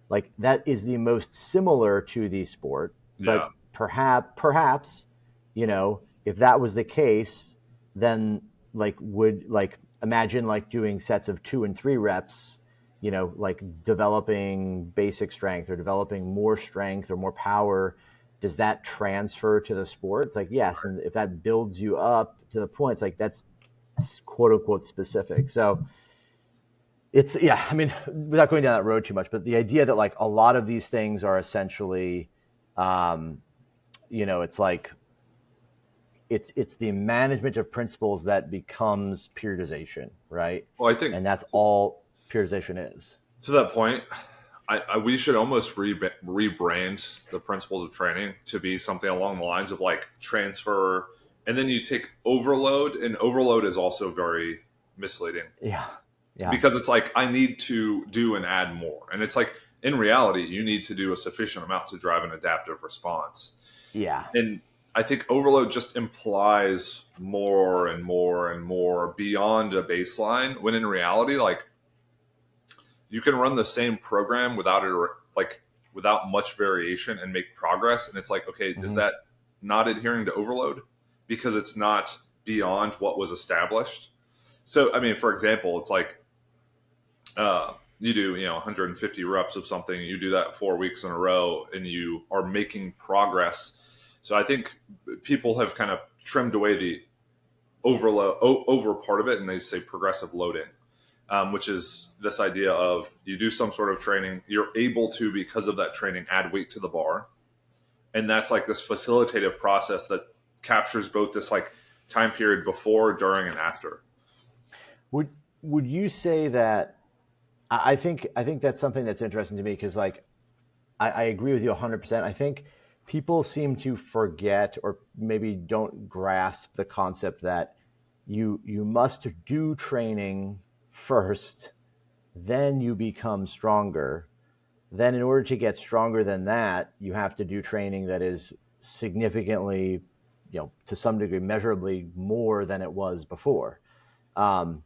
Like, that is the most similar to the sport, Yeah, but perhaps, if that was the case, then, like, would, like, imagine, like, doing sets of 2 and 3 reps, like developing basic strength or developing more strength or more power. Does that transfer to the sport? It's like, yes. And if that builds you up to the point, it's like, that's quote unquote specific. So it's, yeah, I mean, without going down that road too much, but the idea that, like, a lot of these things are essentially, um, it's like, it's the management of principles that becomes periodization, right? well, I think And that's all periodization is. to that point, we should almost rebrand the principles of training to be something along the lines of like transfer, and then you take overload, and overload is also very misleading Yeah. Yeah. because it's like I need to do and add more, and it's like in reality you need to do a sufficient amount to drive an adaptive response. Yeah. And I think overload just implies more and more and more beyond a baseline, when in reality, like, you can run the same program without it, like, without much variation and make progress. And it's like, okay, is Hmm. that not adhering to overload because it's not beyond what was established? So, I mean, for example, it's like, you do, 150 reps of something, you do that 4 weeks in a row, and you are making progress. So I think people have kind of trimmed away the over part of it, and they say progressive loading, which is this idea of you do some sort of training, you're able to, because of that training, add weight to the bar, and that's like this facilitative process that captures both this like time period before, during, and after. Would would you say that? I think that's something that's interesting to me because like I agree with you 100%. I think people seem to forget or maybe don't grasp the concept that you must do training first, then you become stronger. Then in order to get stronger than that, you have to do training that is significantly, to some degree, measurably more than it was before. Um,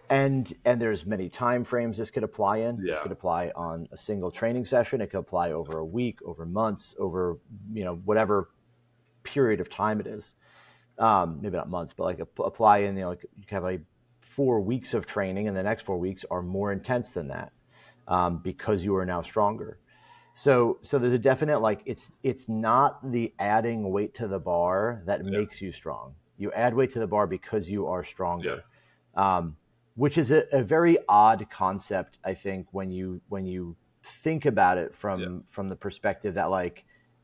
and there's many time frames this could apply in. This Yeah, could apply on a single training session. It could apply over a week, over months, over whatever period of time it is. Maybe not months, but like apply in, like you have a 4 weeks of training, and the next 4 weeks are more intense than that, because you are now stronger. So there's a definite, like, it's not the adding weight to the bar that yeah, makes you strong. You add weight to the bar because you are yeah, stronger, um, which is a very odd concept, I think, when you think about it yeah. from the perspective that, like,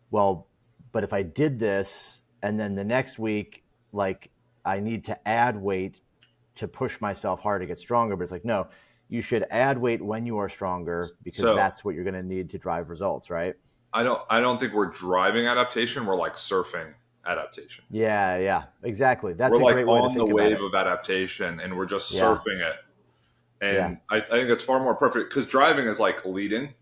well, but if I did this and then the next week, like, I need to add weight to push myself hard to get stronger. But it's like, no, you should add weight when you are stronger because So that's what you're going to need to drive results, right? I don't think we're driving adaptation. We're like surfing adaptation. Yeah, yeah, exactly. That's We're a like great way to on the think about wave it. of adaptation, and we're just Yeah, surfing it. yeah, And I think it's far more perfect because driving is like leading,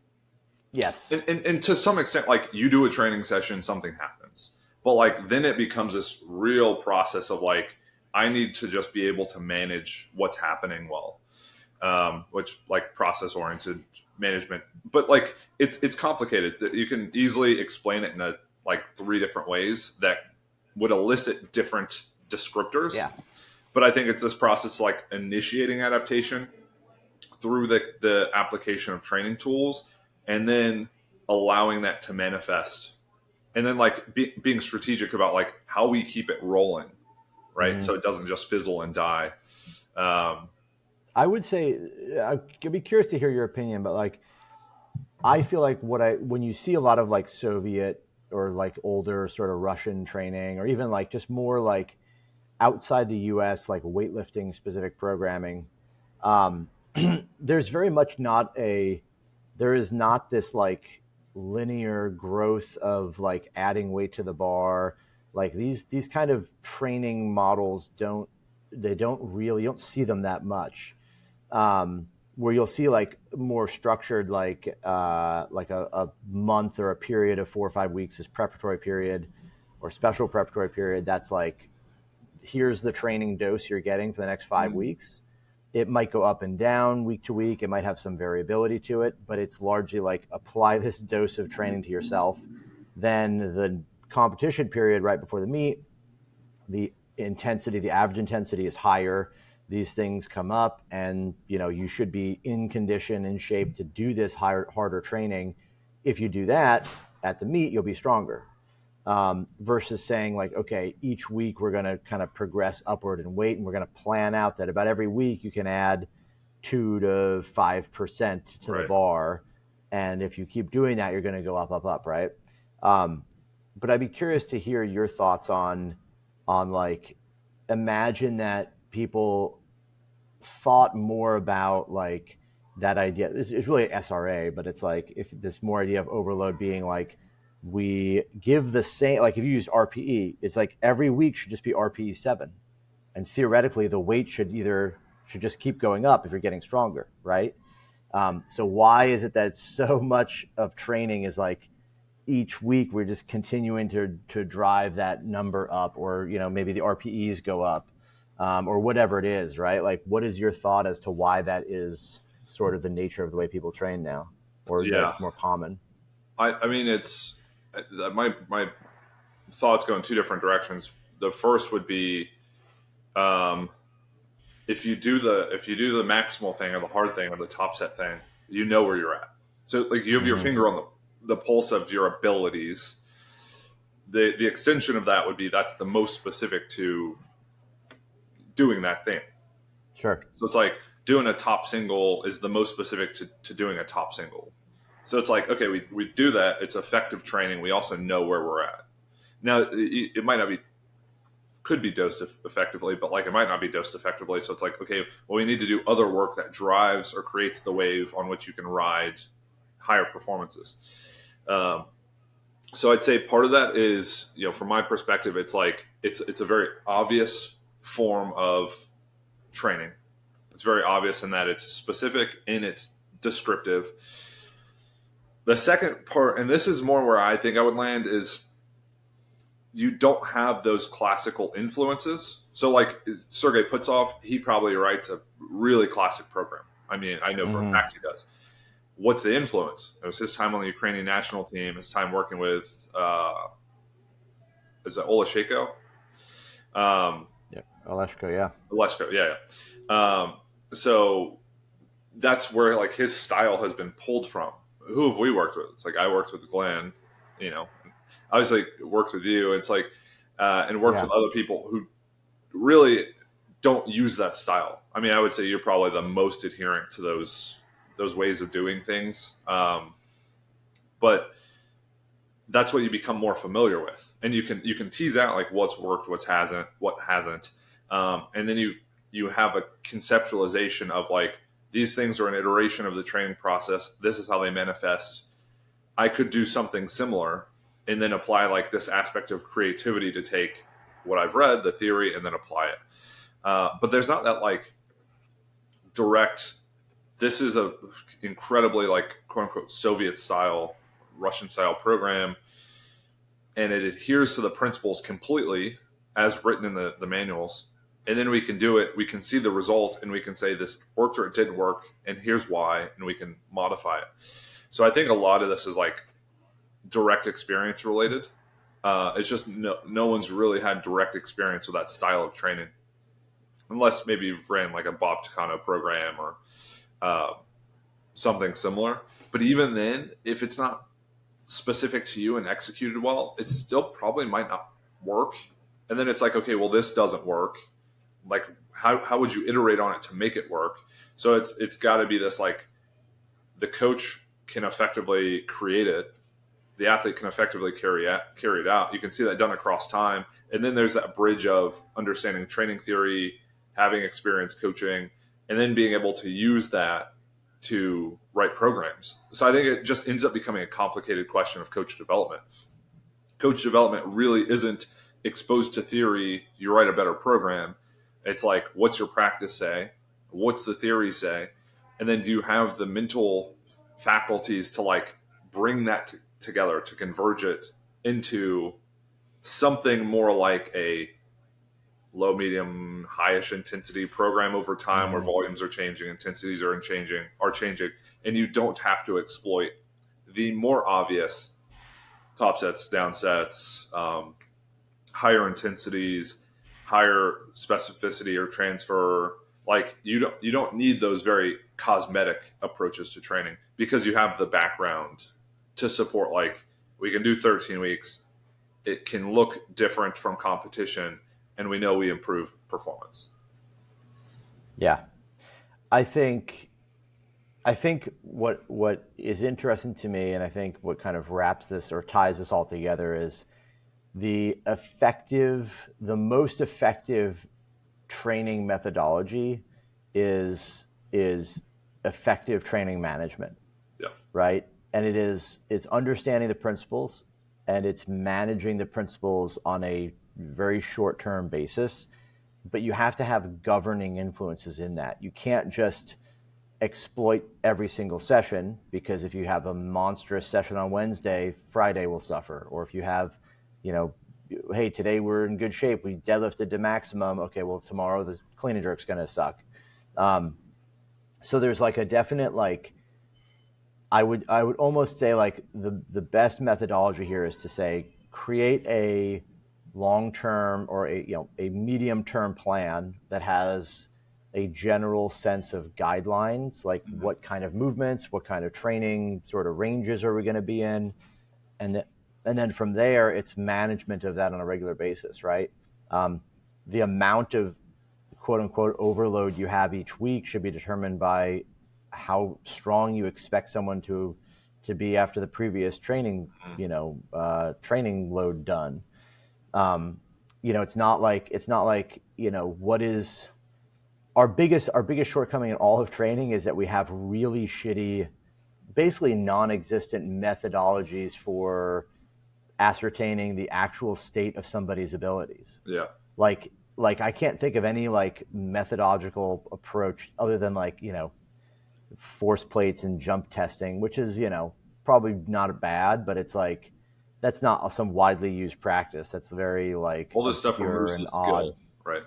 yes, and to some extent, like, you do a training session, something happens, but like then it becomes this real process of like, I need to just be able to manage what's happening well, which, like, process oriented management. But like, it's complicated. That you can easily explain it in like three different ways that would elicit different descriptors. yeah. But I think it's this process, like initiating adaptation through the application of training tools, and then allowing that to manifest, and then like being strategic about like how we keep it rolling, right? Hmm. So it doesn't just fizzle and die. Um, I would say I'd be curious to hear your opinion, but like I feel like when you see a lot of like Soviet or like older sort of Russian training, or even like just more like outside the U.S. like weightlifting specific programming, um, there's very much not a there is not this like linear growth of like adding weight to the bar. Like these kind of training models don't really, you don't see them that much. Where you'll see like more structured, like a month or a period of 4 or 5 weeks is preparatory period or special preparatory period. That's like, here's the training dose you're getting for the next 5 weeks. It might go up and down week to week. It might have some variability to it, but it's largely like apply this dose of training to yourself. Then the competition period right before the meet, the average intensity is higher. These things come up, and you should be in condition, in shape to do this harder training. If you do that at the meet, you'll be stronger. Versus saying like, okay, each week we're going to kind of progress upward in weight, and we're going to plan out that about every week you can add 2 to 5% to the right. bar, and if you keep doing that, you're going to go up, up, up, right? Um, but I'd be curious to hear your thoughts on like, imagine that people thought more about like that idea. It's really SRA, but it's like if this more idea of overload being like, we give the same, like if you use RPE, it's like every week should just be RPE 7, and theoretically the weight should just keep going up if you're getting stronger, right? So why is it that so much of training is like each week we're just continuing to drive that number up, or maybe the RPEs go up, or whatever it is, right? Like, what is your thought as to why that is sort of the nature of the way people train now, or that Yeah. it's more common? I mean, it's my thoughts go in two different directions. The first would be, um, if you do the maximal thing or the hard thing or the top set thing, you know where you're at. So like you have your Mm-hmm. finger on the pulse of your abilities. The extension of that would be that's the most specific to doing that thing. Sure. So it's like doing a top single is the most specific to doing a top single. So it's like, okay, we do that. It's effective training. We also know where we're at. Now, it might not be, could be dosed effectively, but like it might not be dosed effectively. So it's like, okay, well, we need to do other work that drives or creates the wave on which you can ride higher performances. Um, so I'd say part of that is, from my perspective, it's like it's a very obvious form of training. It's very obvious in that it's specific and it's descriptive. The second part, and this is more where I think I would land, is you don't have those classical influences. So, like Sergei Putsov, he probably writes a really classic program. I mean, I know for a Mm-hmm. fact he does. What's the influence? It was his time on the Ukrainian national team, his time working with, is it Olasheko? Um, Yeah. Aleshko, yeah. Leshko, yeah. So that's where like his style has been pulled from. Who have we worked with? It's like I worked with Glenn, you know, obviously worked with you. It's like, and worked Yeah. with other people who really don't use that style. I mean, I would say you're probably the most adherent to those ways of doing things. But that's what you become more familiar with, and you can tease out like what's worked, what hasn't, and then you have a conceptualization of like these things are an iteration of the training process. This is how they manifest. I could do something similar, and then apply like this aspect of creativity to take what I've read, the theory, and then apply it. But there's not that like direct. This is a incredibly like quote unquote Soviet style, Russian style program, and it adheres to the principles completely as written in the manuals. And then we can do it, we can see the result, and we can say this worked or it didn't work, and here's why, and we can modify it. So I think a lot of this is like direct experience related. It's just no one's really had direct experience with that style of training, unless maybe you've ran like a Bob Takano program or uh, something similar. But even then, if it's not specific to you and executed well, it still probably might not work. And then it's like, okay, well, this doesn't work. Like, how would you iterate on it to make it work? So it's got to be this like the coach can effectively create it, the athlete can effectively carry it out. You can see that done across time, and then there's that bridge of understanding training theory, having experience coaching, and then being able to use that to write programs. So I think it just ends up becoming a complicated question of coach development. Coach development really isn't exposed to theory, you write a better program. It's like, what's your practice say? What's the theory say? And then do you have the mental faculties to like bring that together, to converge it into something more like a low, medium, highish intensity program over time where Mm-hmm. volumes are changing, intensities are changing, and you don't have to exploit the more obvious top sets, down sets, higher intensities, higher specificity or transfer. Like you don't need those very cosmetic approaches to training because you have the background to support. Like we can do 13 weeks. It can look different from competition, and we know we improve performance. Yeah. I think I think what is interesting to me, and I think what kind of wraps this or ties this all together, is the most effective training methodology is effective training management, Yeah, right? And it's understanding the principles, and it's managing the principles on a very short term basis. But you have to have governing influences in that. You can't just exploit every single session, because if you have a monstrous session on Wednesday, Friday will suffer. Or if you have, you know, hey, today we're in good shape, we deadlifted to maximum, okay, well, tomorrow the clean and jerk's going to suck. So there's like a definite, like, I would almost say like the best methodology here is to say create a long term or a medium term plan that has a general sense of guidelines, like Mhm. what kind of movements, what kind of training sort of ranges are we going to be in, and then from there it's management of that on a regular basis, right? Um, the amount of quote unquote overload you have each week should be determined by how strong you expect someone to be after the previous training, training load done. um, it's not like what is our biggest shortcoming in all of training is that we have really shitty, basically non-existent methodologies for ascertaining the actual state of somebody's abilities. Yeah. Like I can't think of any like methodological approach other than like force plates and jump testing, which is probably not bad, but it's like that's not some widely used practice. That's very like All this stuff obscure removes and the odd. skill, right?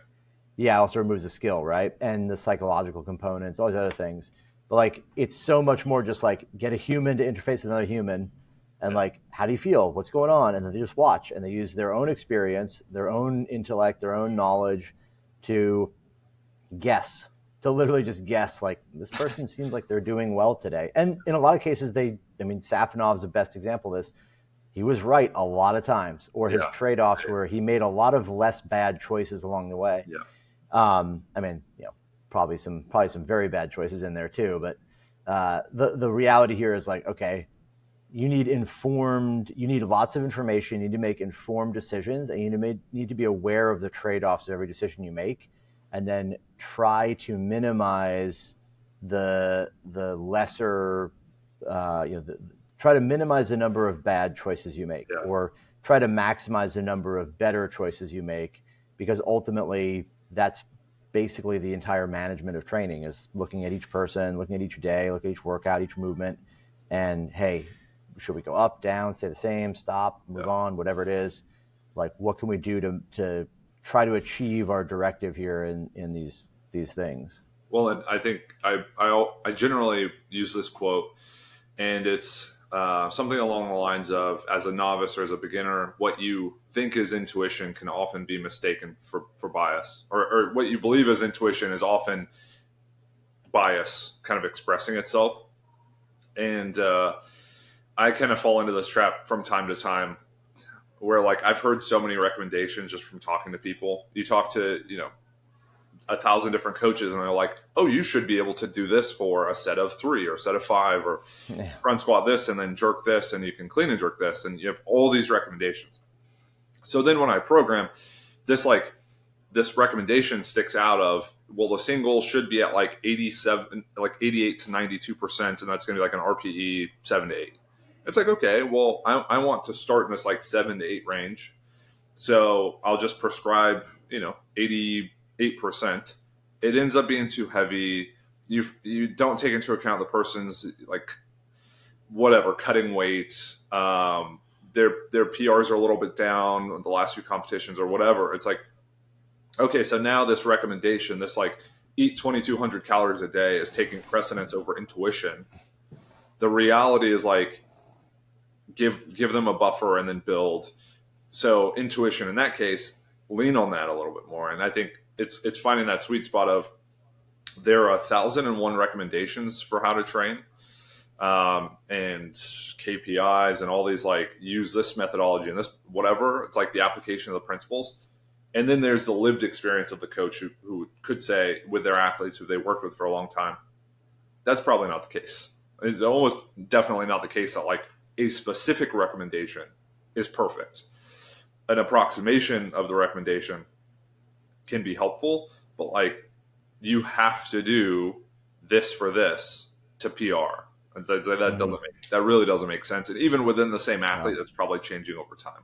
Yeah, it also removes the skill, right? And the psychological components, all these other things. But like it's so much more just like get a human to interface with another human and Yeah. like how do you feel? What's going on? And then they just watch and they use their own experience, their own intellect, their own knowledge to guess, to literally just guess like this person seems like they're doing well today. And in a lot of cases Safinov's the best example of this. He was right a lot of times, or his Yeah. trade-offs where he made a lot of less bad choices along the way. Yeah. I mean, probably some very bad choices in there too. But the reality here is like, okay, you need lots of information. You need to make informed decisions, and need to be aware of the trade-offs of every decision you make, and then try to minimize the lesser, try to minimize the number of bad choices you make, Yeah. or try to maximize the number of better choices you make, because ultimately that's basically the entire management of training is looking at each person, looking at each day, looking at each workout, each movement, and hey, should we go up, down, stay the same, stop, move Yeah. on, whatever it is? Like, what can we do to try to achieve our directive here in these things? Well, and I think I generally use this quote, and it's something along the lines of, as a novice or as a beginner, what you think is intuition can often be mistaken for bias, or what you believe is intuition is often bias kind of expressing itself. And I kind of fall into this trap from time to time, where like I've heard so many recommendations just from talking to people. You talk to 1,000 different coaches, and they're like, "Oh, you should be able to do this for a set of 3 or a set of 5, or Yeah. front squat this and then jerk this, and you can clean and jerk this," and you have all these recommendations. So then when I program this, like this recommendation sticks out of, well, the single should be at like 87, like 88 to 92%, and that's going to be like an RPE 7 to 8. It's like, okay, well, I want to start in this like 7 to 8 range, so I'll just prescribe 88%. It ends up being too heavy. You don't take into account the person's like whatever cutting weight. Their PRs are a little bit down in the last few competitions or whatever. It's like, okay, so now this recommendation, this like eat 2,200 calories a day, is taking precedence over intuition. The reality is like give them a buffer and then build. So intuition in that case, lean on that a little bit more. And I think it's finding that sweet spot of, there are 1,001 recommendations for how to train, and KPIs and all these like use this methodology and this whatever. It's like the application of the principles. And then there's the lived experience of the coach who could say with their athletes who they worked with for a long time, that's probably not the case. It's almost definitely not the case that like a specific recommendation is perfect. An approximation of the recommendation can be helpful, but like you have to do this for this to PR. Mm-hmm. That really doesn't make sense. And even within the same athlete, No. that's probably changing over time.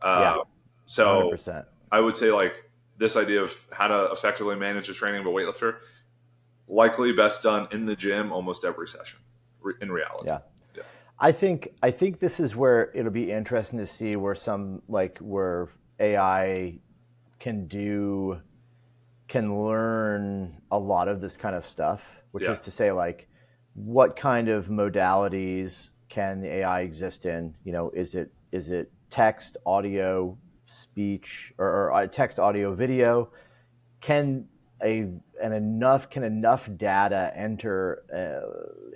Yeah. Hundred So percent. I would say like this idea of how to effectively manage the training of a weightlifter, likely best done in the gym almost every session in reality. Yeah. Yeah. I think this is where it'll be interesting to see where some like where AI can do can learn a lot of this kind of stuff, which Yeah. is to say, like, what kind of modalities can the AI exist in? Is it text, audio, speech, or text, audio, video? Can enough data enter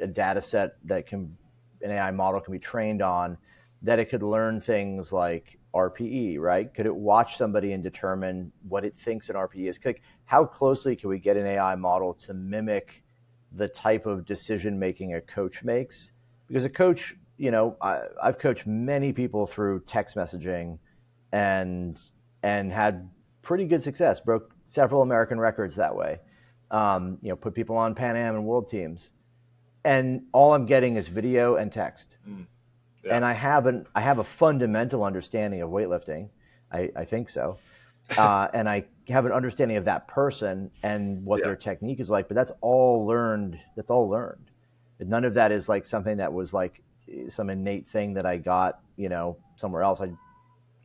a data set that can an AI model can be trained on that it could learn things like RPE, right? Could it watch somebody and determine what it thinks an RPE is? Like, how closely can we get an AI model to mimic the type of decision making a coach makes? Because a coach, I've coached many people through text messaging, and had pretty good success. Broke several American records that way. Put people on Pan Am and world teams, and all I'm getting is video and text. Mm. Yeah. And I have a fundamental understanding of weightlifting. I think so, and I have an understanding of that person and what Yeah. their technique is like. But that's all learned. That's all learned. None of that is like something that was like some innate thing that I got, somewhere else.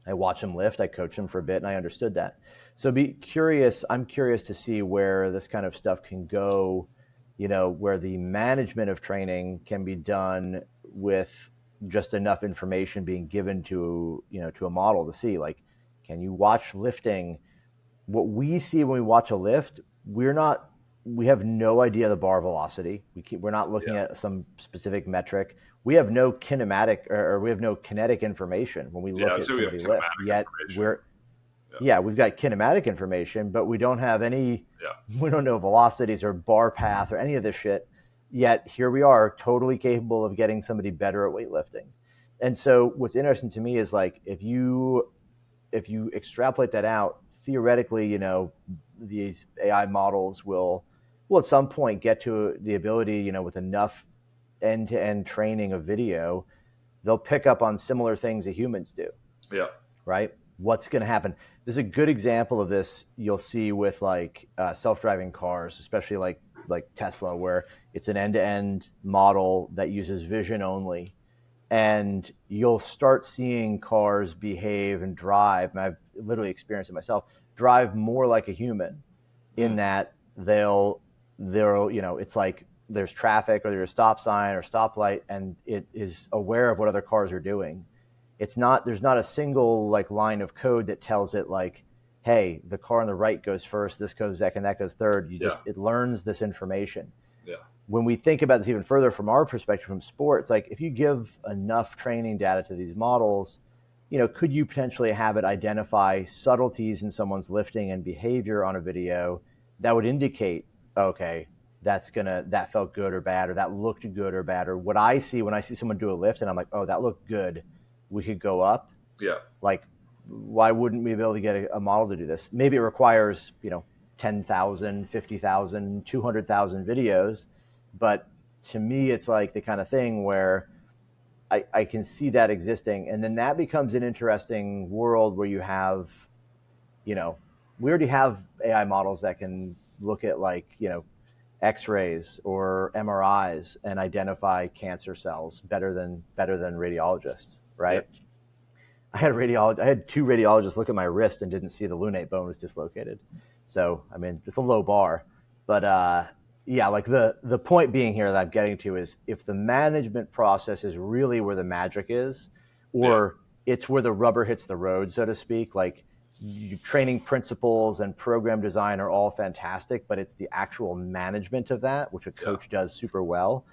I watched him lift. I coached him for a bit, and I understood that. So be curious. I'm curious to see where this kind of stuff can go. Where the management of training can be done with just enough information being given to a model to see, like, can you watch lifting? What we see when we watch a lift, we have no idea the bar velocity. We're not looking Yeah. at some specific metric. We have no kinematic, or we have no kinetic information when we Yeah. look at So we have somebody lift. kinematic Yet information. Yeah. we've got kinematic information, but we don't have any. Yeah. We don't know velocities or bar path or any of this shit. Yet here we are, totally capable of getting somebody better at weightlifting. And so what's interesting to me is, like, if you extrapolate that out, theoretically, these AI models will at some point get to the ability, with enough end-to-end training of video, they'll pick up on similar things that humans do, Yeah. right? What's going to happen? There's a good example of this you'll see with like self-driving cars, especially like Tesla, where it's an end-to-end model that uses vision only, and you'll start seeing cars behave and drive, and I've literally experienced it myself, drive more like a human, in Mm. that they'll it's like there's traffic or there's a stop sign or stoplight, and it is aware of what other cars are doing. There's not a single like line of code that tells it, like, hey, the car on the right goes first, this goes second, that goes third. Yeah. It learns this information. Yeah. When we think about this even further from our perspective from sports, like, if you give enough training data to these models, could you potentially have it identify subtleties in someone's lifting and behavior on a video that would indicate, okay, that felt good or bad, or that looked good or bad, or what I see when I see someone do a lift and I'm like, oh, that looked good, we could go up. Yeah. Like, why wouldn't we be able to get a model to do this? Maybe it requires 10,000, 50,000, 200,000 videos, but to me, it's like the kind of thing where I can see that existing. And then that becomes an interesting world where you have, we already have AI models that can look at, like, X-rays or MRIs and identify cancer cells better than radiologists, Yeah. right? I had two radiologists look at my wrist and didn't see the lunate bone was dislocated. So, I mean, it's a low bar, but yeah, like the point being here that I'm getting to is, if the management process is really where the magic is, Yeah. or it's where the rubber hits the road, so to speak, like, training principles and program design are all fantastic, but it's the actual management of that, which a Yeah. coach does super well,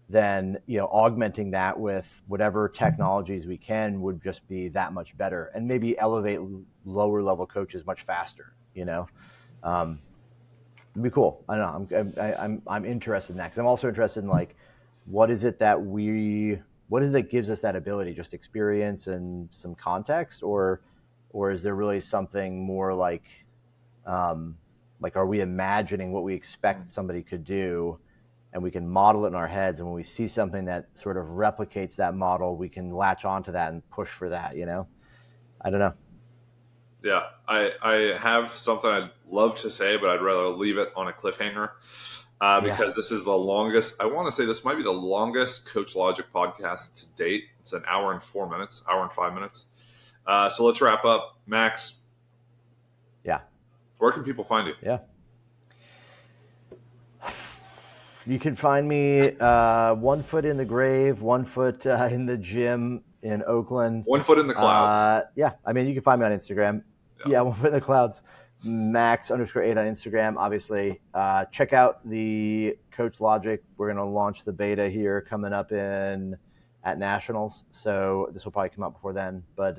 then augmenting that with whatever technologies we can would just be that much better, and maybe elevate lower level coaches much faster. It'd be cool. I don't know. I'm interested in that, because I'm also interested in, like, what is it that gives us that ability? Just experience and some context, or is there really something more like, are we imagining what we expect somebody could do, and we can model it in our heads, and when we see something that sort of replicates that model, we can latch onto that and push for that. I don't know. Yeah. I have something I'd love to say, but I'd rather leave it on a cliffhanger. Yeah. because this is the longest. I want to say this might be the longest Coachlogik podcast to date. It's an hour and 4 minutes, hour and 5 minutes. So let's wrap up. Max, Yeah. where can people find you? Yeah. You can find me 1 foot in the grave, 1 foot in the gym in Oakland. 1 foot in the clouds. Yeah, I mean, you can find me on Instagram. Yeah. Yeah, 1 foot in the clouds. Max_8 on Instagram, obviously. Check out the Coachlogik. We're going to launch the beta here coming up at Nationals. So this will probably come out before then. But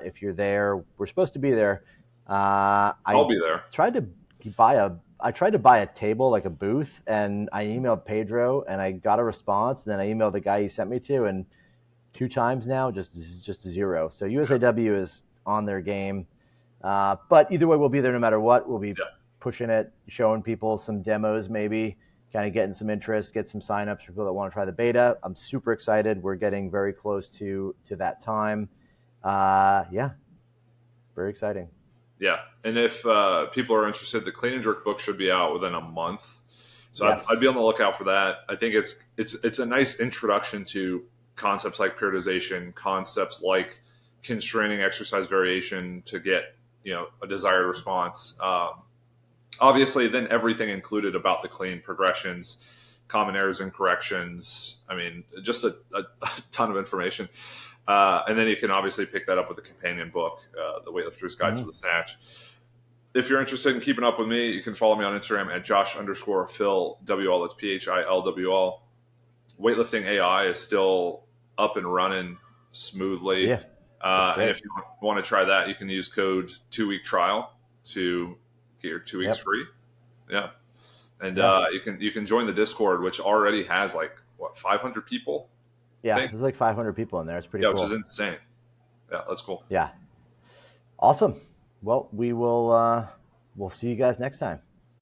if you're there, we're supposed to be there. I'll be there. tried to I tried to buy a table, like a booth, and I emailed Pedro and I got a response. And then I emailed the guy he sent me to, and 2 times now, just zero. So USAW is on their game. But either way, we'll be there no matter what. We'll be pushing it, showing people some demos, maybe kind of getting some interest, get some signups for people that want to try the beta. I'm super excited. We're getting very close to that time. Yeah, very exciting. Yeah, and if people are interested, the Clean and Jerk book should be out within a month. So Yes. I'd be on the lookout for that. I think it's a nice introduction to concepts like periodization, concepts like constraining exercise variation to get a desired response. Obviously, then everything included about the clean progressions, common errors and corrections. I mean, just a ton of information. And then you can obviously pick that up with the companion book, The Weightlifter's Guide to the Snatch. If you're interested in keeping up with me, you can follow me on Instagram at Josh_Phil WL. That's PHILWL. Weightlifting AI is still up and running smoothly. Yeah. And if you want to try that, you can use code 2-week trial to get your 2 weeks free. Yeah. And you can join the Discord, which already has 500 people. Yeah, there's like 500 people in there. It's pretty cool. Which is insane. Yeah, that's cool. Yeah. Awesome. Well, we'll see you guys next time.